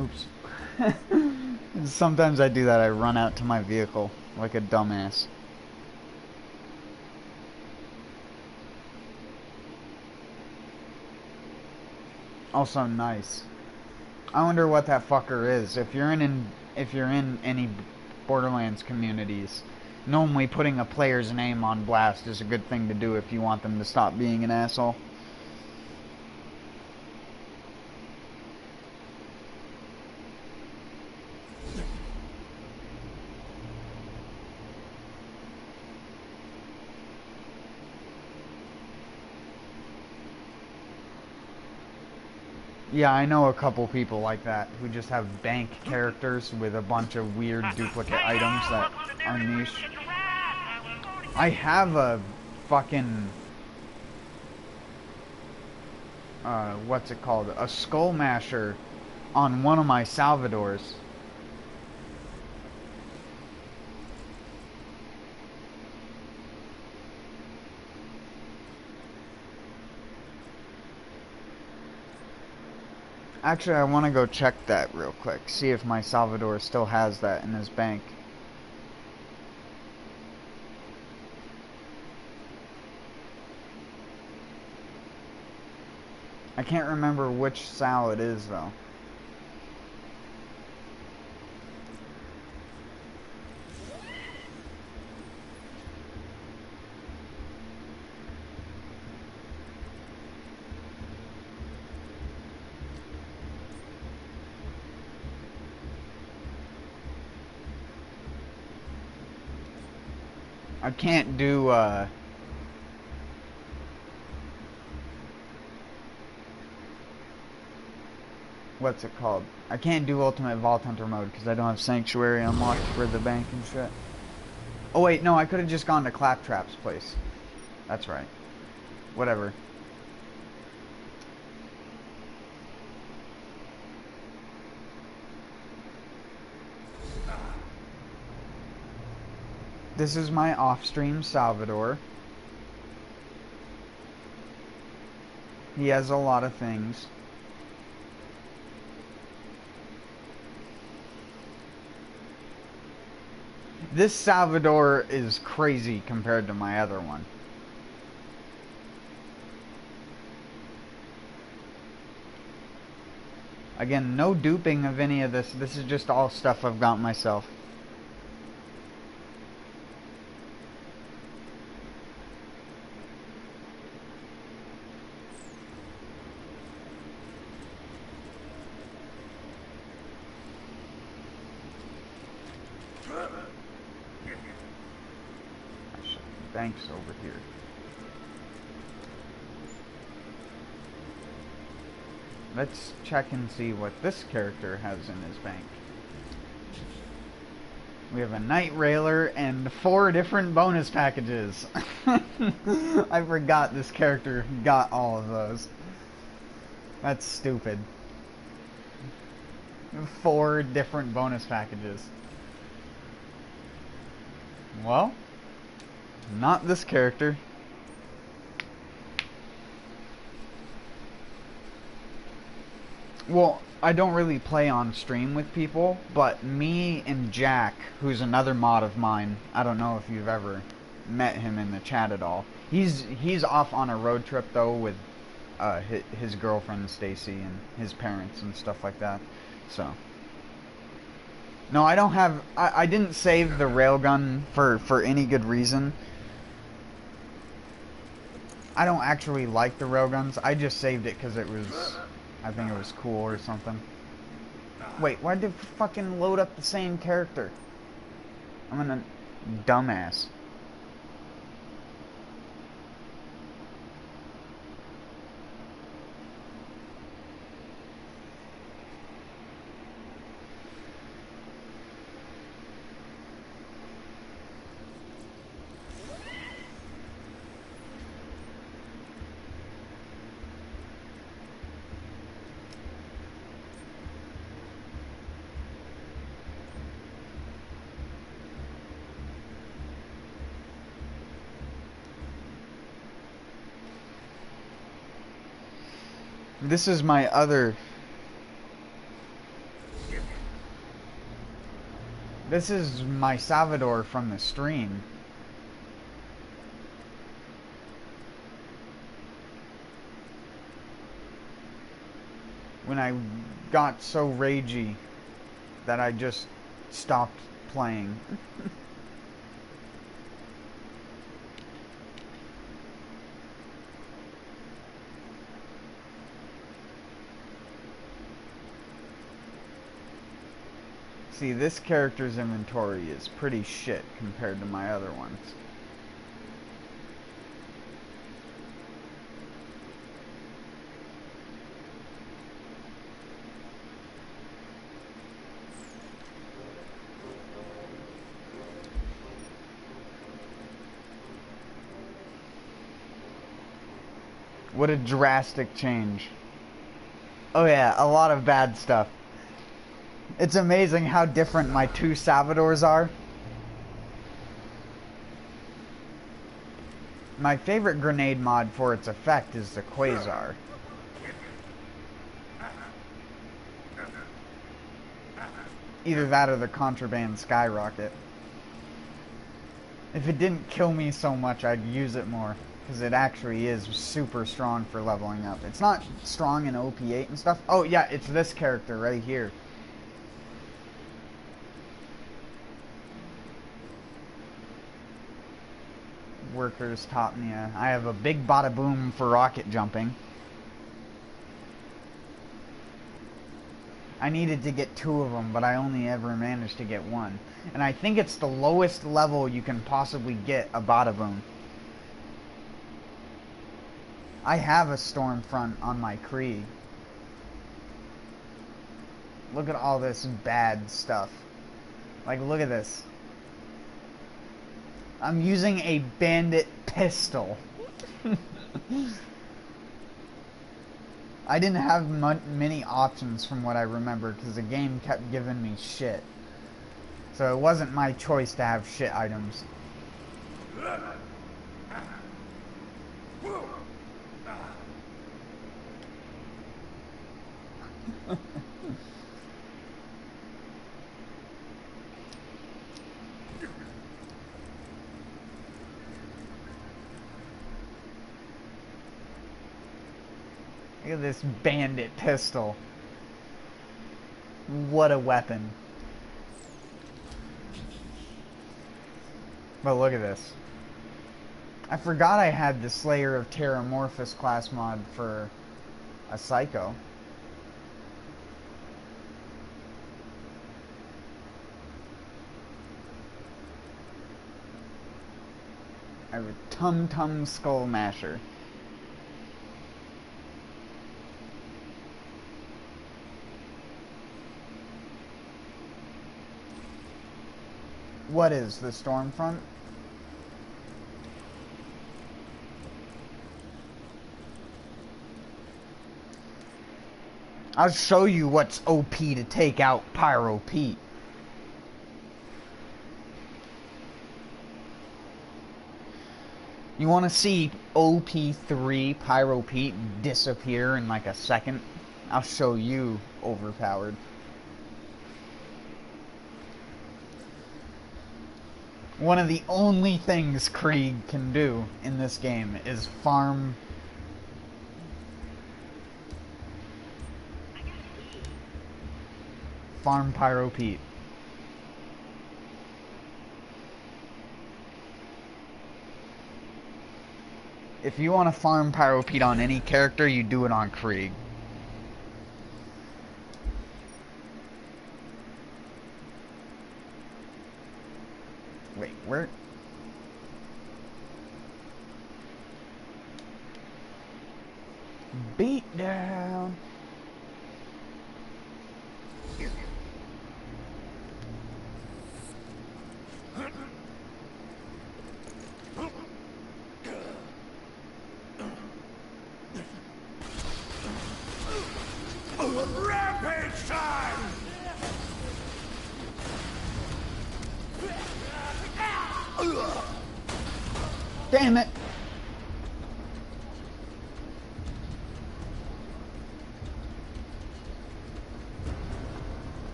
Oops. Sometimes I do that. I run out to my vehicle like a dumbass. Also nice. I wonder what that fucker is. If you're in any Borderlands communities, normally putting a player's name on blast is a good thing to do if you want them to stop being an asshole. Yeah, I know a couple people like that who just have bank characters with a bunch of weird duplicate items that are niche. I have a fucking what's it called? A skull masher on one of my Salvadors. Actually, I want to go check that real quick. See if my Salvador still has that in his bank. I can't remember which Sal it is, though. I can't do, what's it called? I can't do Ultimate Vault Hunter mode because I don't have Sanctuary unlocked for the bank and shit. Oh wait, no, I could have just gone to Claptrap's place. That's right. Whatever. This is my off-stream Salvador. He has a lot of things. This Salvador is crazy compared to my other one. Again, no duping of any of this. This is just all stuff I've got myself. Banks over here. Let's check and see what this character has in his bank. We have a Night Railer and 4 different bonus packages. I forgot this character got all of those. That's stupid. 4 different bonus packages. Well, not this character. Well, I don't really play on stream with people, but me and Jack, who's another mod of mine, I don't know if you've ever met him in the chat at all. He's off on a road trip though with his girlfriend Stacy and his parents and stuff like that. So no, I don't have. I didn't save the railgun for any good reason. I don't actually like the railguns. I just saved it because it was, I think it was cool or something. Wait, why did it fucking load up the same character? I'm a dumbass. This is my other... This is my Salvador from the stream. When I got so ragey that I just stopped playing. See, this character's inventory is pretty shit compared to my other ones. What a drastic change. Oh yeah, a lot of bad stuff. It's amazing how different my two Salvadors are. My favorite grenade mod for its effect is the Quasar. Either that or the Contraband Skyrocket. If it didn't kill me so much, I'd use it more. Because it actually is super strong for leveling up. It's not strong in OP8 and stuff. Oh yeah, it's this character right here. Workers taught me. I have a big bada boom for rocket jumping. I needed to get 2 of them, but I only ever managed to get 1. And I think it's the lowest level you can possibly get a bada boom. I have a Stormfront on my Krieg. Look at all this bad stuff. Like, look at this. I'm using a bandit pistol. I didn't have many options from what I remember because the game kept giving me shit. So it wasn't my choice to have shit items. Look at this bandit pistol. What a weapon. But look at this. I forgot I had the Slayer of Terramorphous class mod for a Psycho. I have a Tum Tum Skull Masher. What is the Stormfront? I'll show you what's OP to take out Pyro Pete. You want to see OP3 Pyro Pete disappear in like a second? I'll show you overpowered. One of the only things Krieg can do in this game is farm Pyro Pete. If you want to farm Pyro Pete on any character, you do it on Krieg. Wait, where? Beat down. Rampage time! Damn it!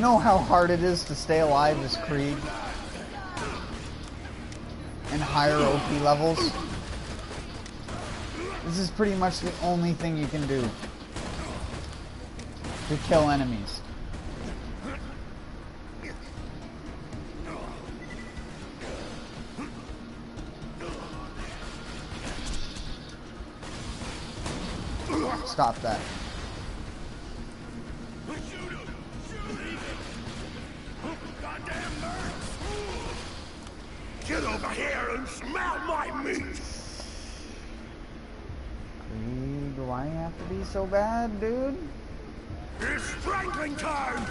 know how hard it is to stay alive as Krieg in higher OP levels? This is pretty much the only thing you can do to kill enemies. Stop that. Get over here and smell my meat! Krieg, why you have to be so bad, dude? It's strangling time!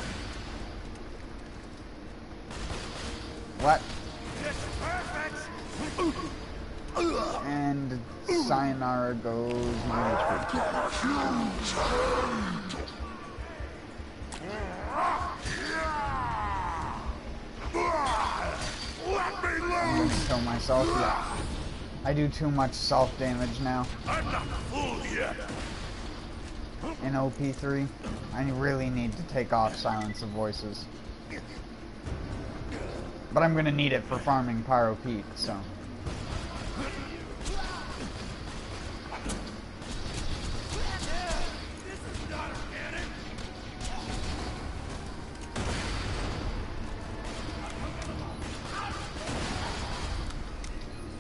What? It's perfect! And sayonara goes my HP. Let me I'm loose! gonna kill myself. Yeah. I do too much self-damage now. I'm not full yet! In OP3, I really need to take off Silence of Voices. But I'm gonna need it for farming Pyro Pete, so.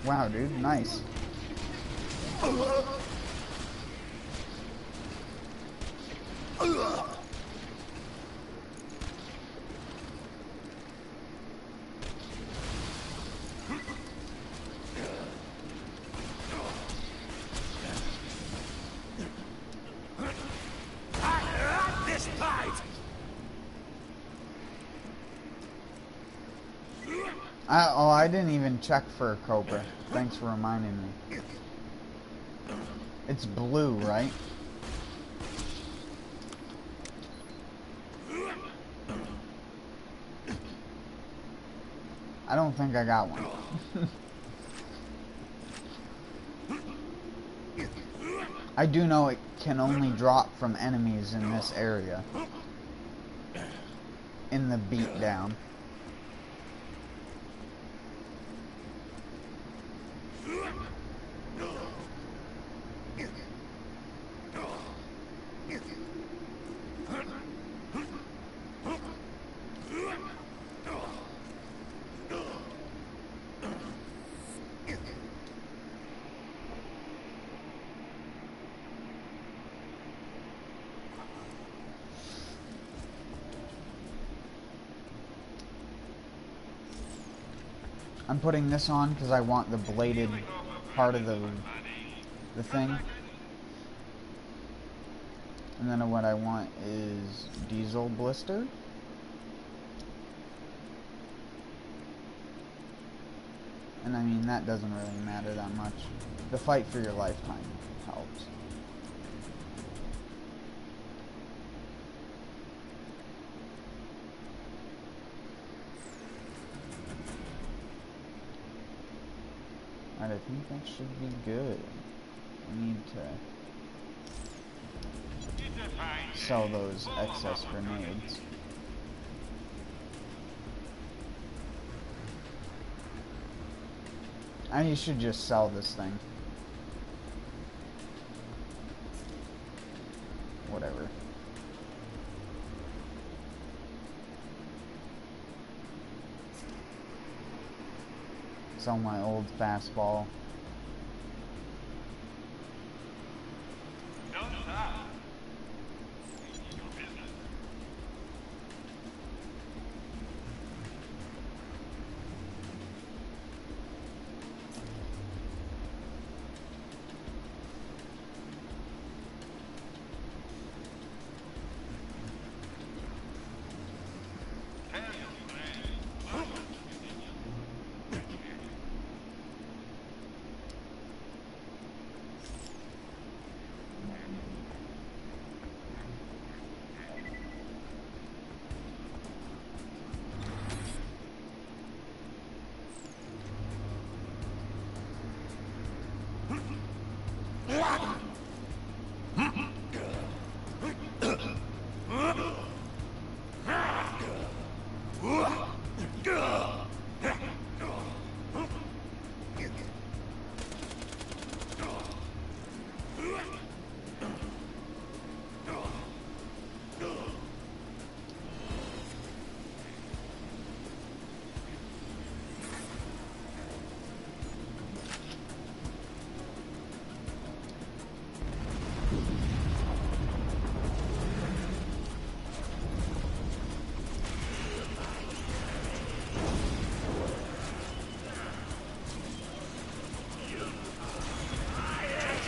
Wow, dude, nice. This fight! I didn't even check for a Cobra. Thanks for reminding me. It's blue, right? I don't think I got one. I do know it can only drop from enemies in this area. In the beatdown. I'm putting this on because I want the bladed part of the thing. And then what I want is Diesel Blister. And I mean, that doesn't really matter that much. The fight for your lifetime helps. Alright, I think that should be good. I need to sell those excess grenades. And you should just sell this thing. Whatever. Sell my old fastball. Don't stop.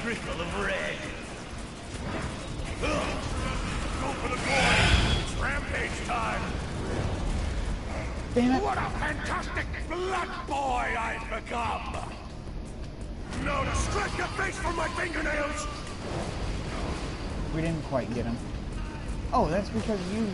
trickle of red. Go for the coin. It's rampage time. Damn it. What a fantastic blood boy I've become! Now to scratch your face from my fingernails! We didn't quite get him. Oh, that's because you...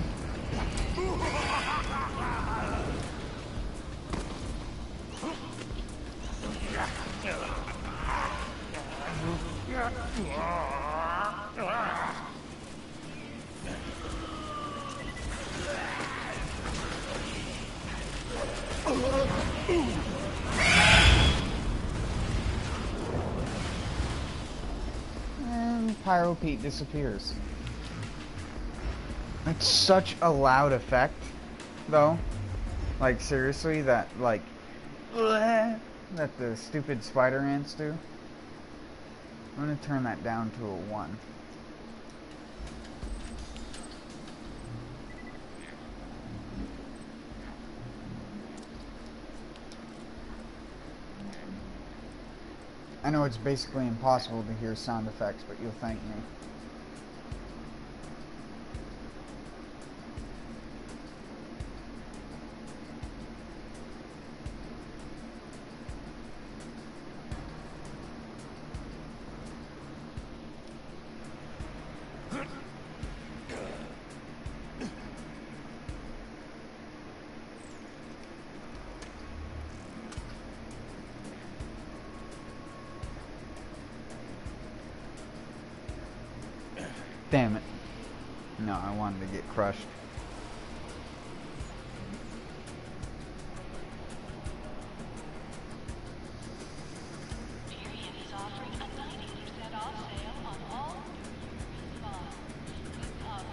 And Pyro Pete disappears. It's such a loud effect, though. Like, seriously, that, like, that the stupid spider ants do. I'm gonna turn that down to a 1. I know it's basically impossible to hear sound effects, but you'll thank me. Damn it. No, I wanted to get crushed. Period is offering a 90% off sale on all new response.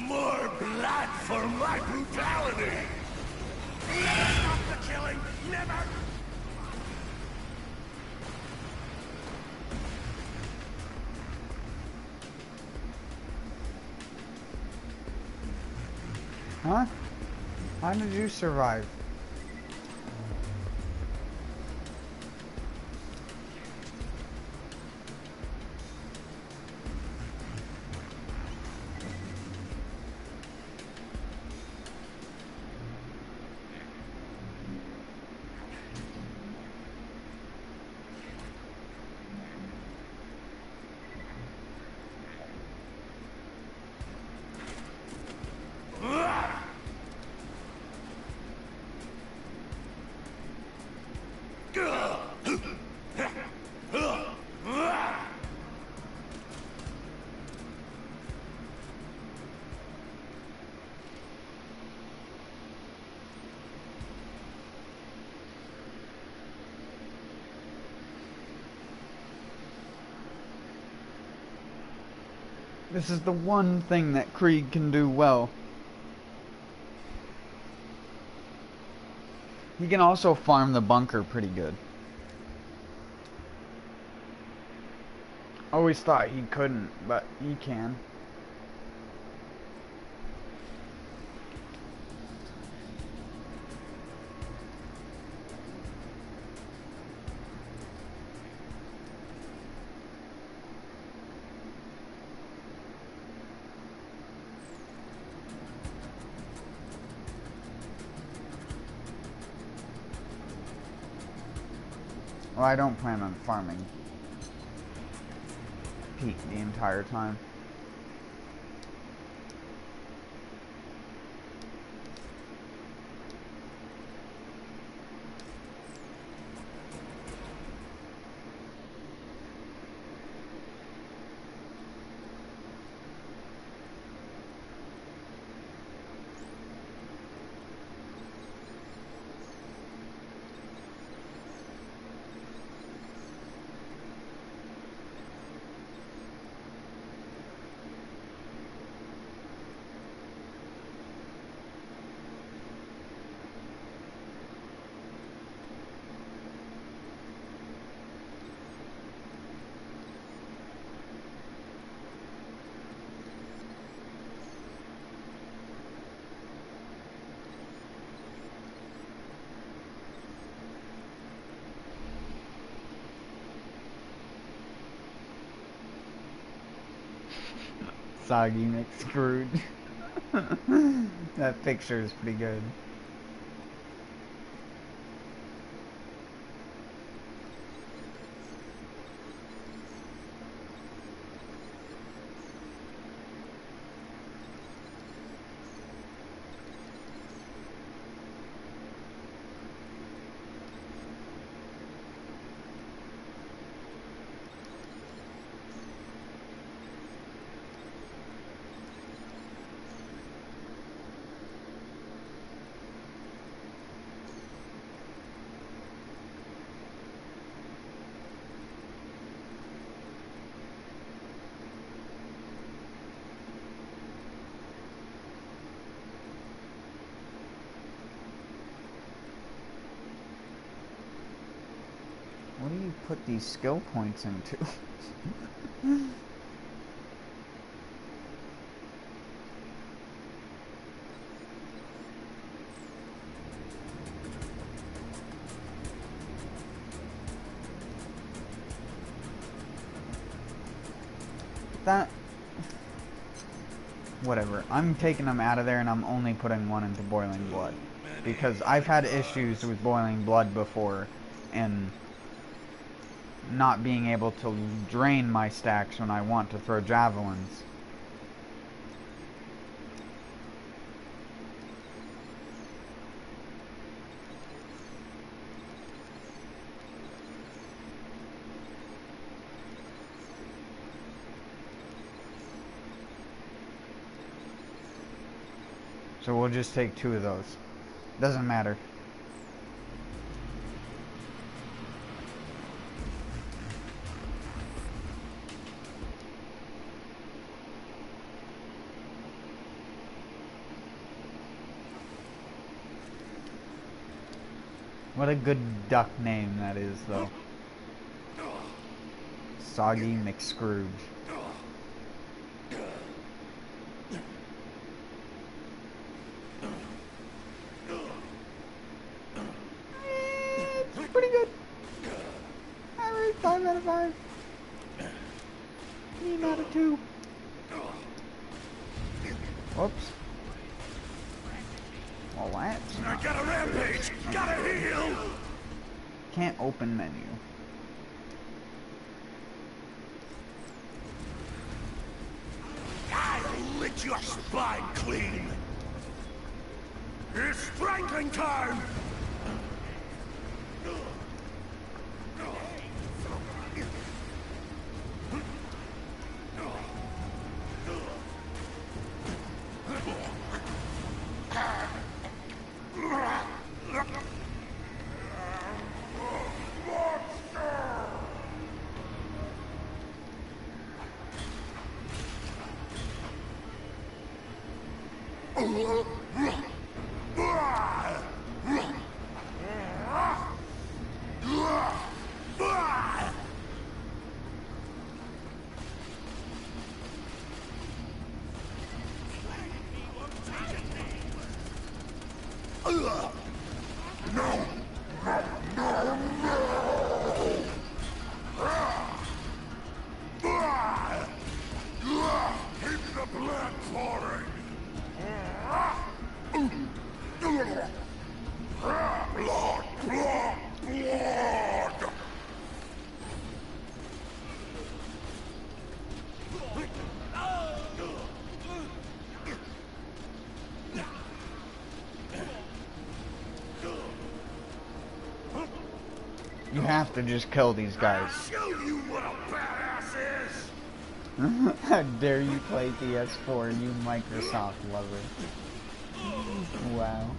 More blood for my brutality! Never stop the killing! Never! Huh? How did you survive? This is the one thing that Krieg can do well. He can also farm the bunker pretty good. Always thought he couldn't, but he can. Well, I don't plan on farming Pete the entire time. Soggy McScrooge. That picture is pretty good. What do you put these skill points into? That... Whatever. I'm taking them out of there and I'm only putting one into boiling blood. Because I've had issues with boiling blood before and not being able to drain my stacks when I want to throw javelins. So we'll just take 2 of those. Doesn't matter. What a good duck name that is, though. Soggy McScrooge. It's pretty good. I rate 5 out of 5. 3 out of 2. Whoops. Well, that's I got a rampage! Gotta heal! Can't open menu. I'll lick your spine clean! It's strangling time! You have to just kill these guys. Show you what a badass is! How dare you play PS4, you Microsoft lover. Wow.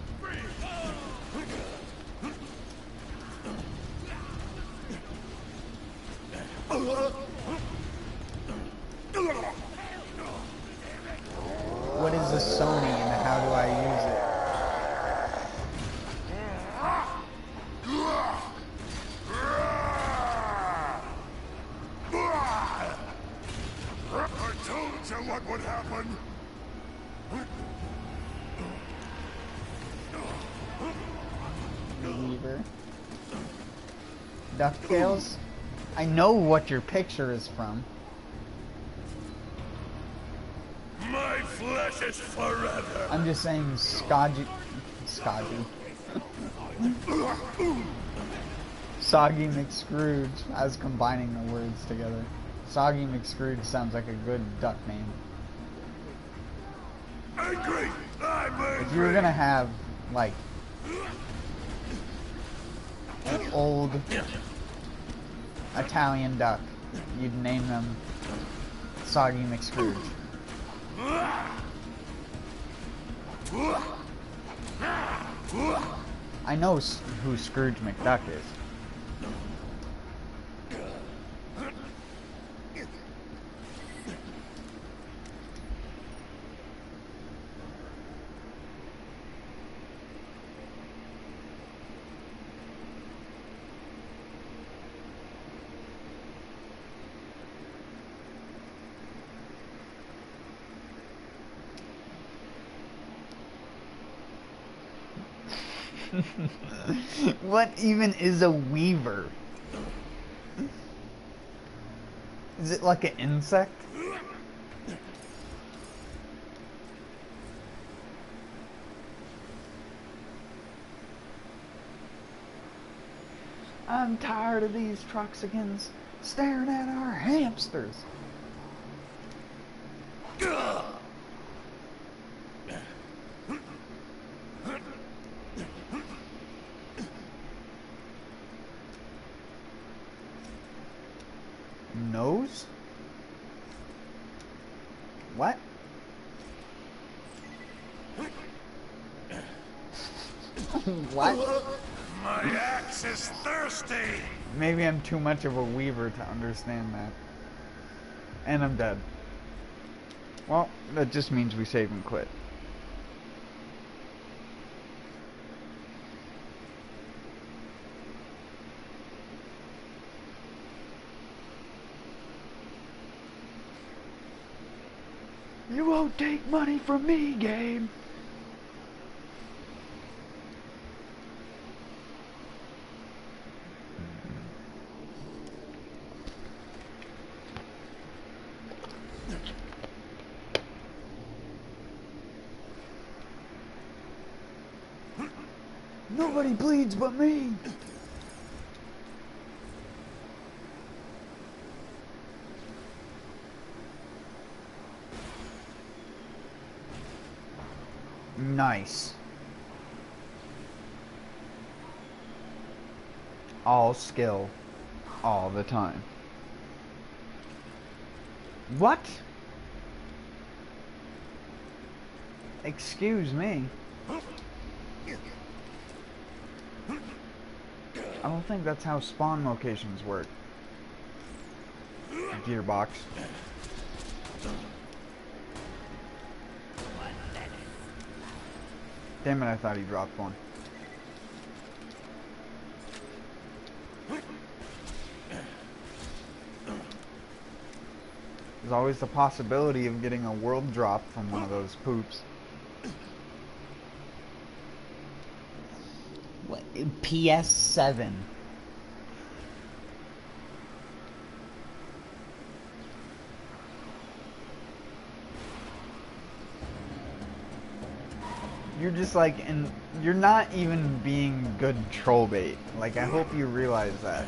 What is a Sony and how do I use it? I told you what would happen! Weaver. DuckTales? I know what your picture is from. My flesh is forever. I'm just saying Soggy Soggy McScrooge. I was combining the words together. Soggy McScrooge sounds like a good duck name. Angry! I'm angry! If you were gonna have, like, an old Italian duck, you'd name them Soggy McScrooge. I know who Scrooge McDuck is. What even is a weaver? Is it like an insect? I'm tired of these trucksicans staring at our hamsters. Nose? What? What? My axe is thirsty! Maybe I'm too much of a weaver to understand that. And I'm dead. Well, that just means we save and quit. You won't take money from me, game. Nobody bleeds but me. Nice. All skill, all the time. What? Excuse me. I don't think that's how spawn locations work. Gearbox. Damn it, I thought he dropped one. There's always the possibility of getting a world drop from one of those poops. What? PS7. You're just like, and you're not even being good troll bait. Like, I hope you realize that.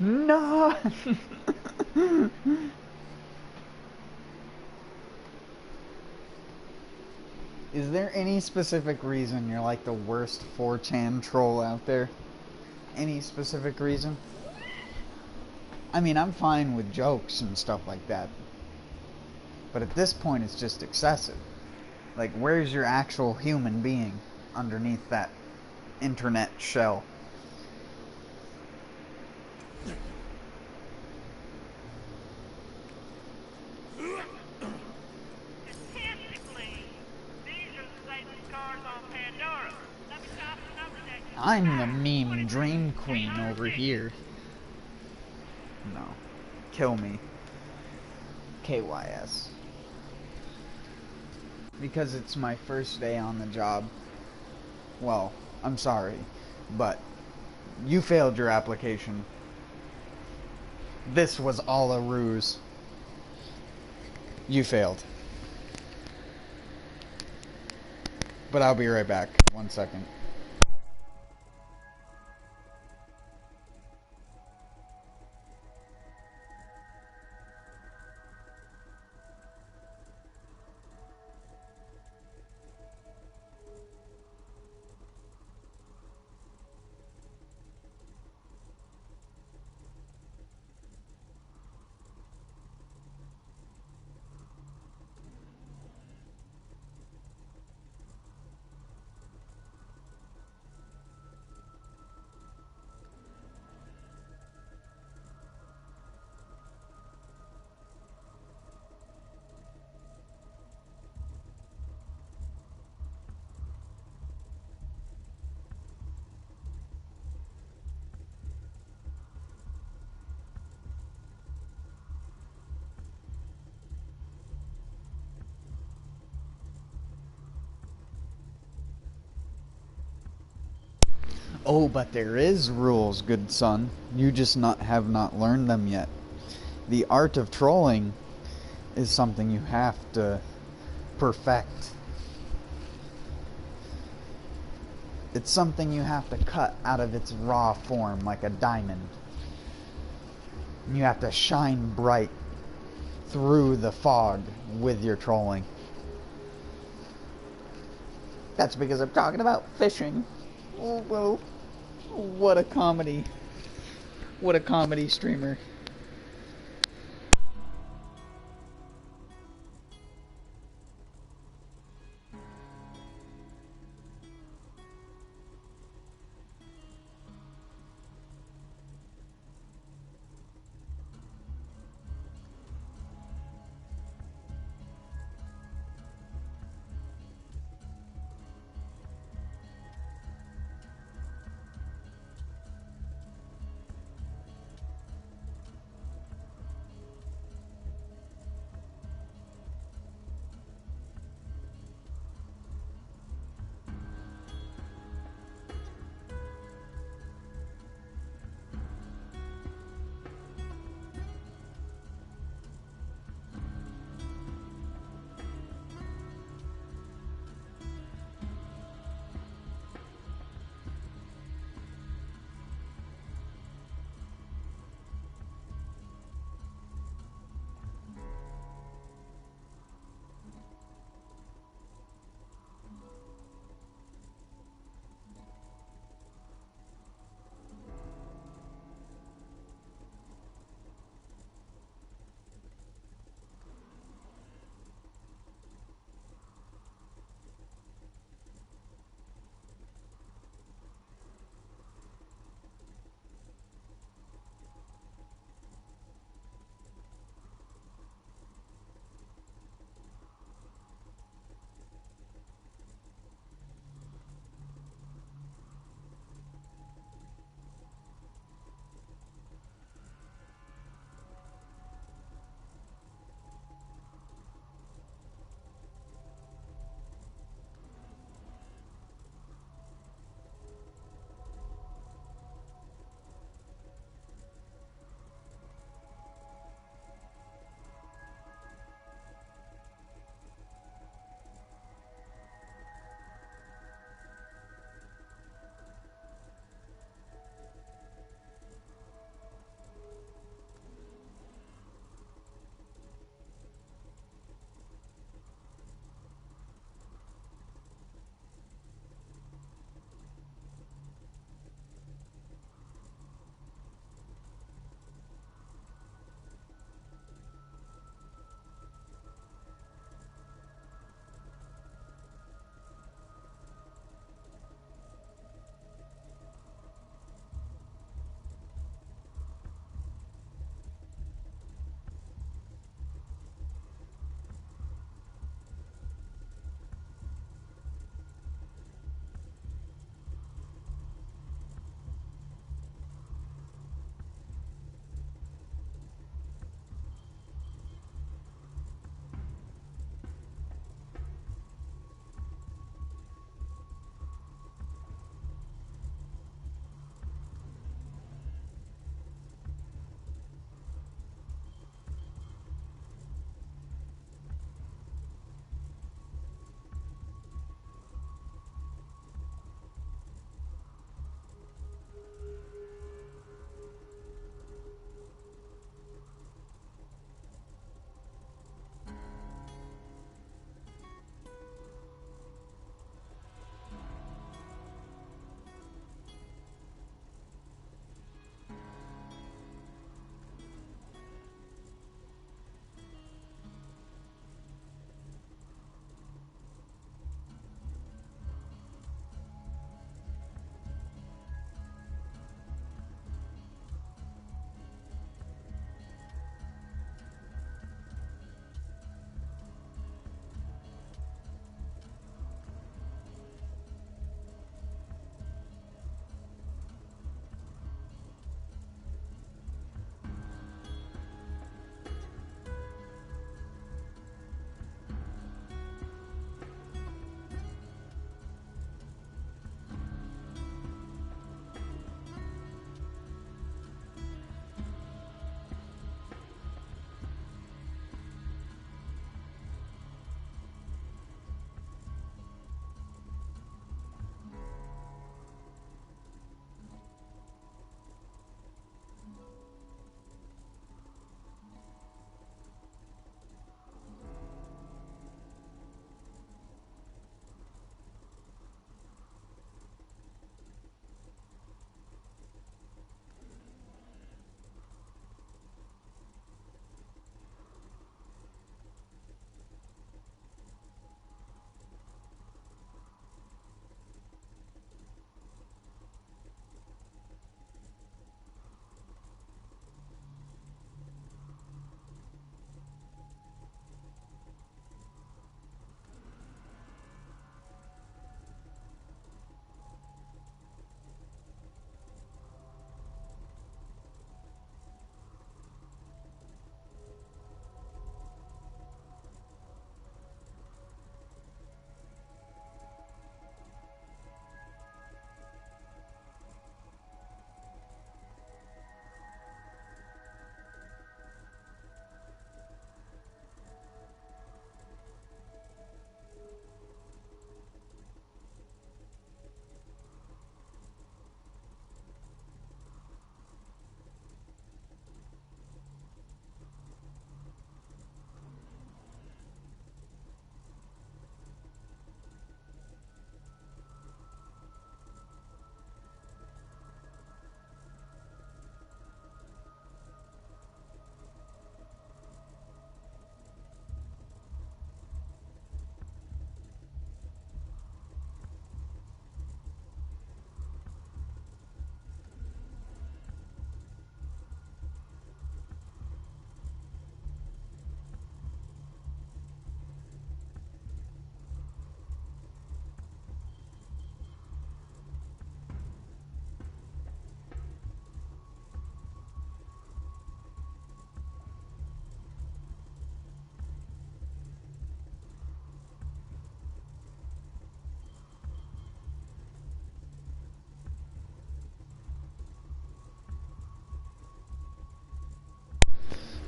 No. Is there any specific reason you're like the worst 4chan troll out there? Any specific reason? I mean, I'm fine with jokes and stuff like that. But at this point, it's just excessive. Like, where's your actual human being underneath that internet shell? Statistically, these are the safest cars on Pandora. Let me stop the numbers at you. I'm the meme dream queen over here. No. Kill me. KYS. Because it's my first day on the job. Well, I'm sorry, but you failed your application. This was all a ruse. You failed. But I'll be right back. 1 second. Oh, but there is rules, good son. You just have not learned them yet. The art of trolling is something you have to perfect. It's something you have to cut out of its raw form like a diamond. You have to shine bright through the fog with your trolling. That's because I'm talking about fishing. Oh, well, what a comedy. What a comedy streamer.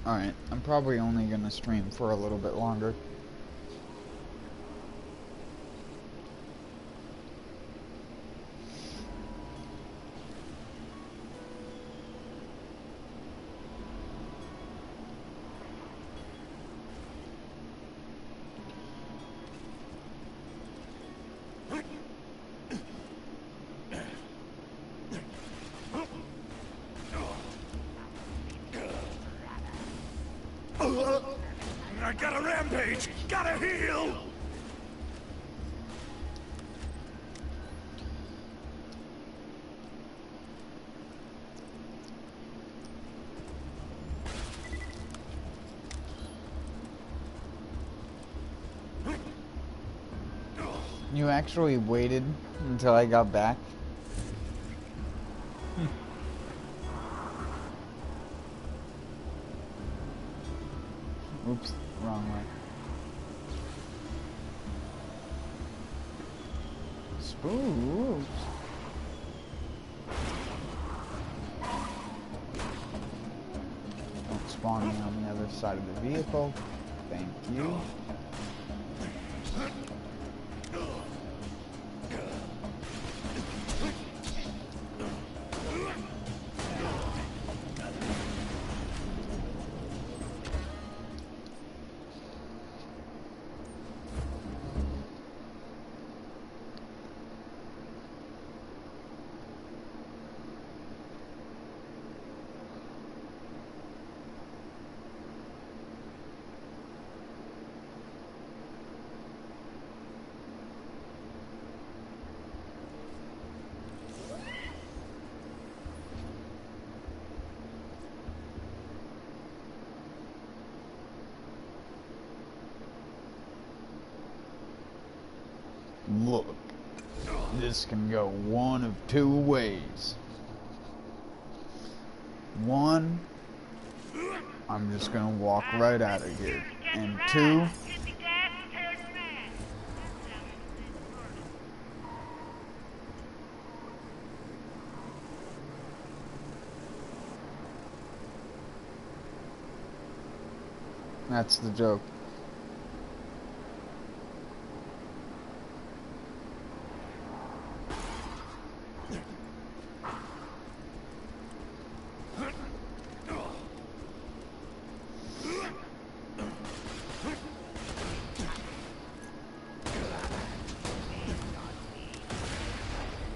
Alright, I'm probably only gonna stream for a little bit longer. I got a rampage! Gotta heal! You actually waited until I got back? Oops, wrong way. Spooks. Don't spawn me on the other side of the vehicle. Thank you. Look, this can go one of two ways. One, I'm just gonna walk right out of here. And two, that's the joke.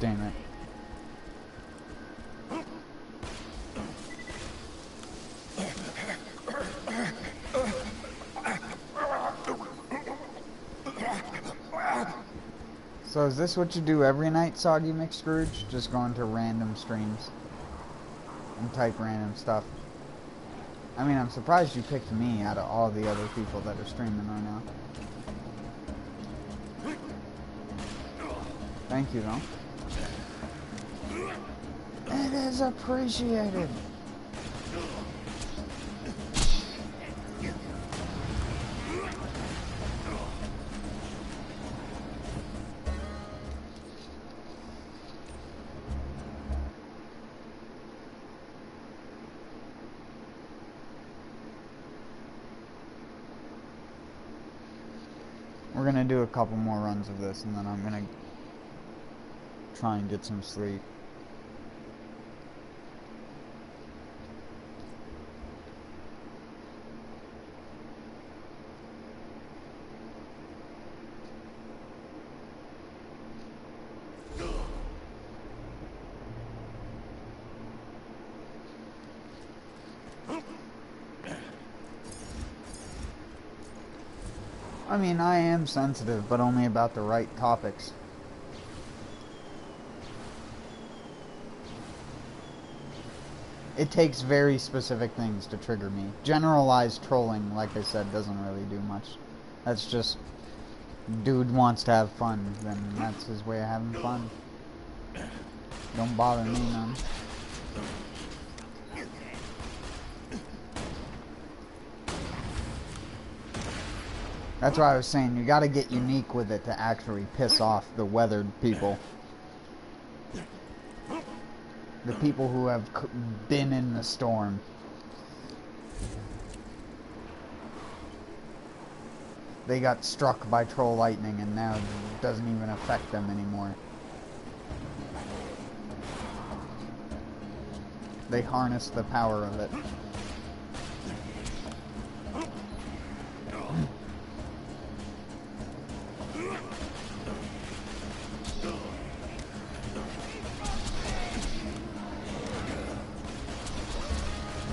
Damn it. So is this what you do every night, Soggy McScrooge? Just go into random streams and type random stuff? I mean, I'm surprised you picked me out of all the other people that are streaming right now. Thank you, though. It is appreciated. We're gonna do a couple more runs of this and then I'm gonna try and get some sleep. I mean, I am sensitive, but only about the right topics. It takes very specific things to trigger me. Generalized trolling, like I said, doesn't really do much. That's just, dude wants to have fun, then that's his way of having fun. Don't bother me none. That's why I was saying, you gotta get unique with it to actually piss off the weathered people. The people who have been in the storm. they got struck by troll lightning and now it doesn't even affect them anymore. They harness the power of it.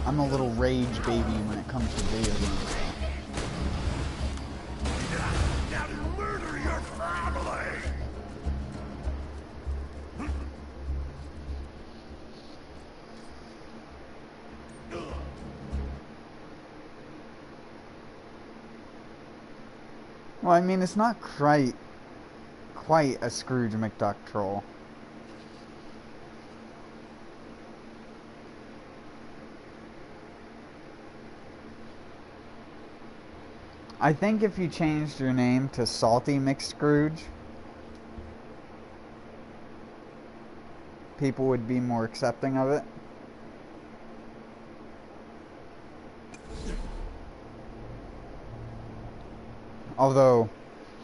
I'm a little rage baby when it comes to video games. Now to murder your family! Well, I mean, it's not quite a Scrooge McDuck troll. I think if you changed your name to Salty McScrooge, people would be more accepting of it. Although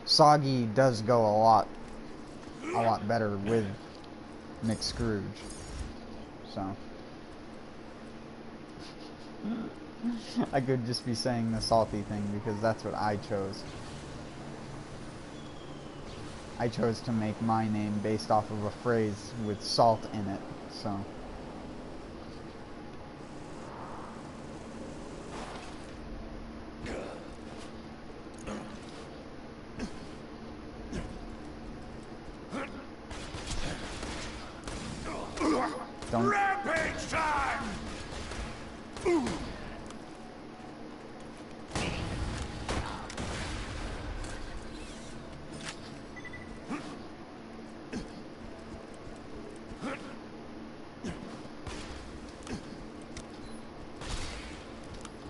Soggy does go a lot better with McScrooge. So I could just be saying the salty thing because that's what I chose. I chose to make my name based off of a phrase with salt in it, so. Don't. Rampage time! Ooh.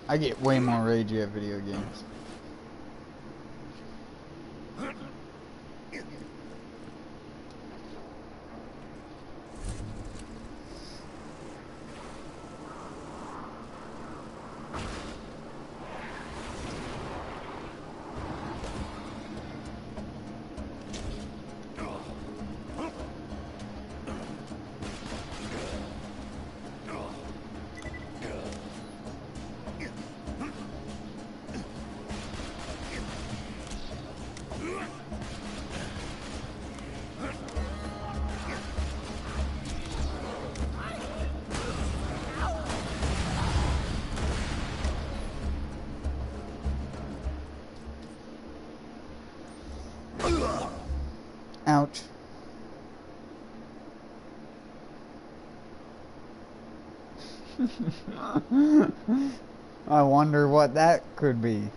I get way more ragey at video games. Ouch. I wonder what that could be.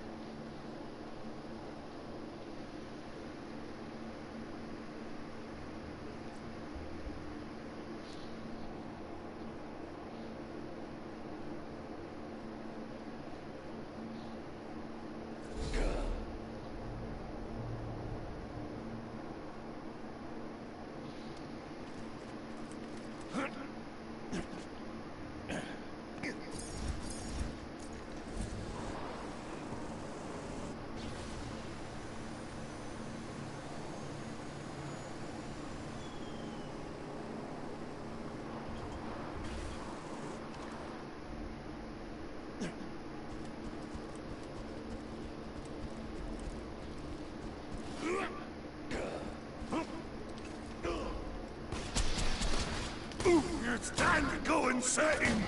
It's time to go insane!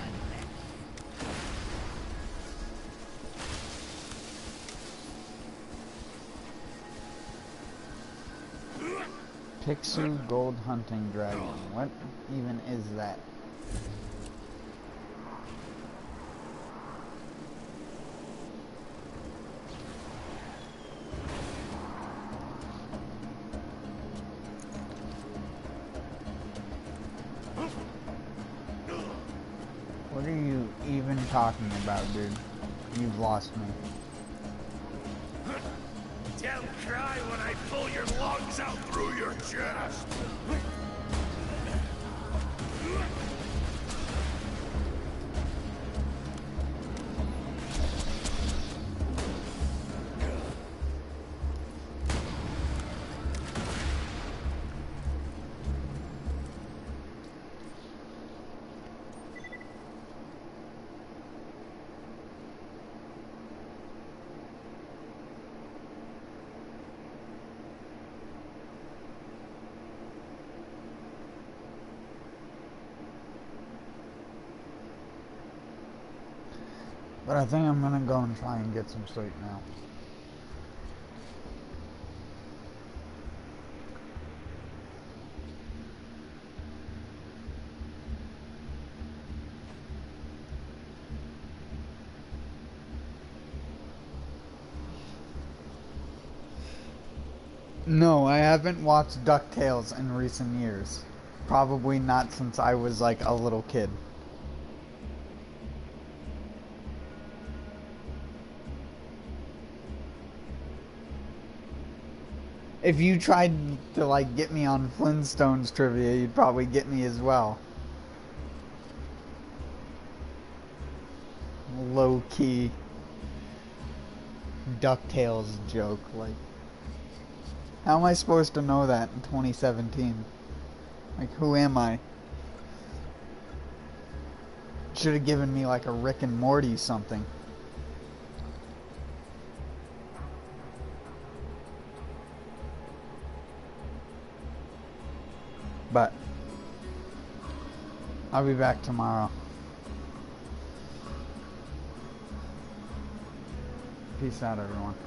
Pixu Gold Hunting Dragon. What even is that? What are you even talking about, dude? You've lost me. Don't cry when I pull your lungs out through your chest! But I think I'm gonna go and try and get some sleep now. No, I haven't watched DuckTales in recent years. Probably not since I was like a little kid. If you tried to like get me on Flintstones trivia, you'd probably get me as well. Low key DuckTales joke, like. How am I supposed to know that in 2017? Like, who am I? Should have given me like a Rick and Morty something. But I'll be back tomorrow. Peace out, everyone.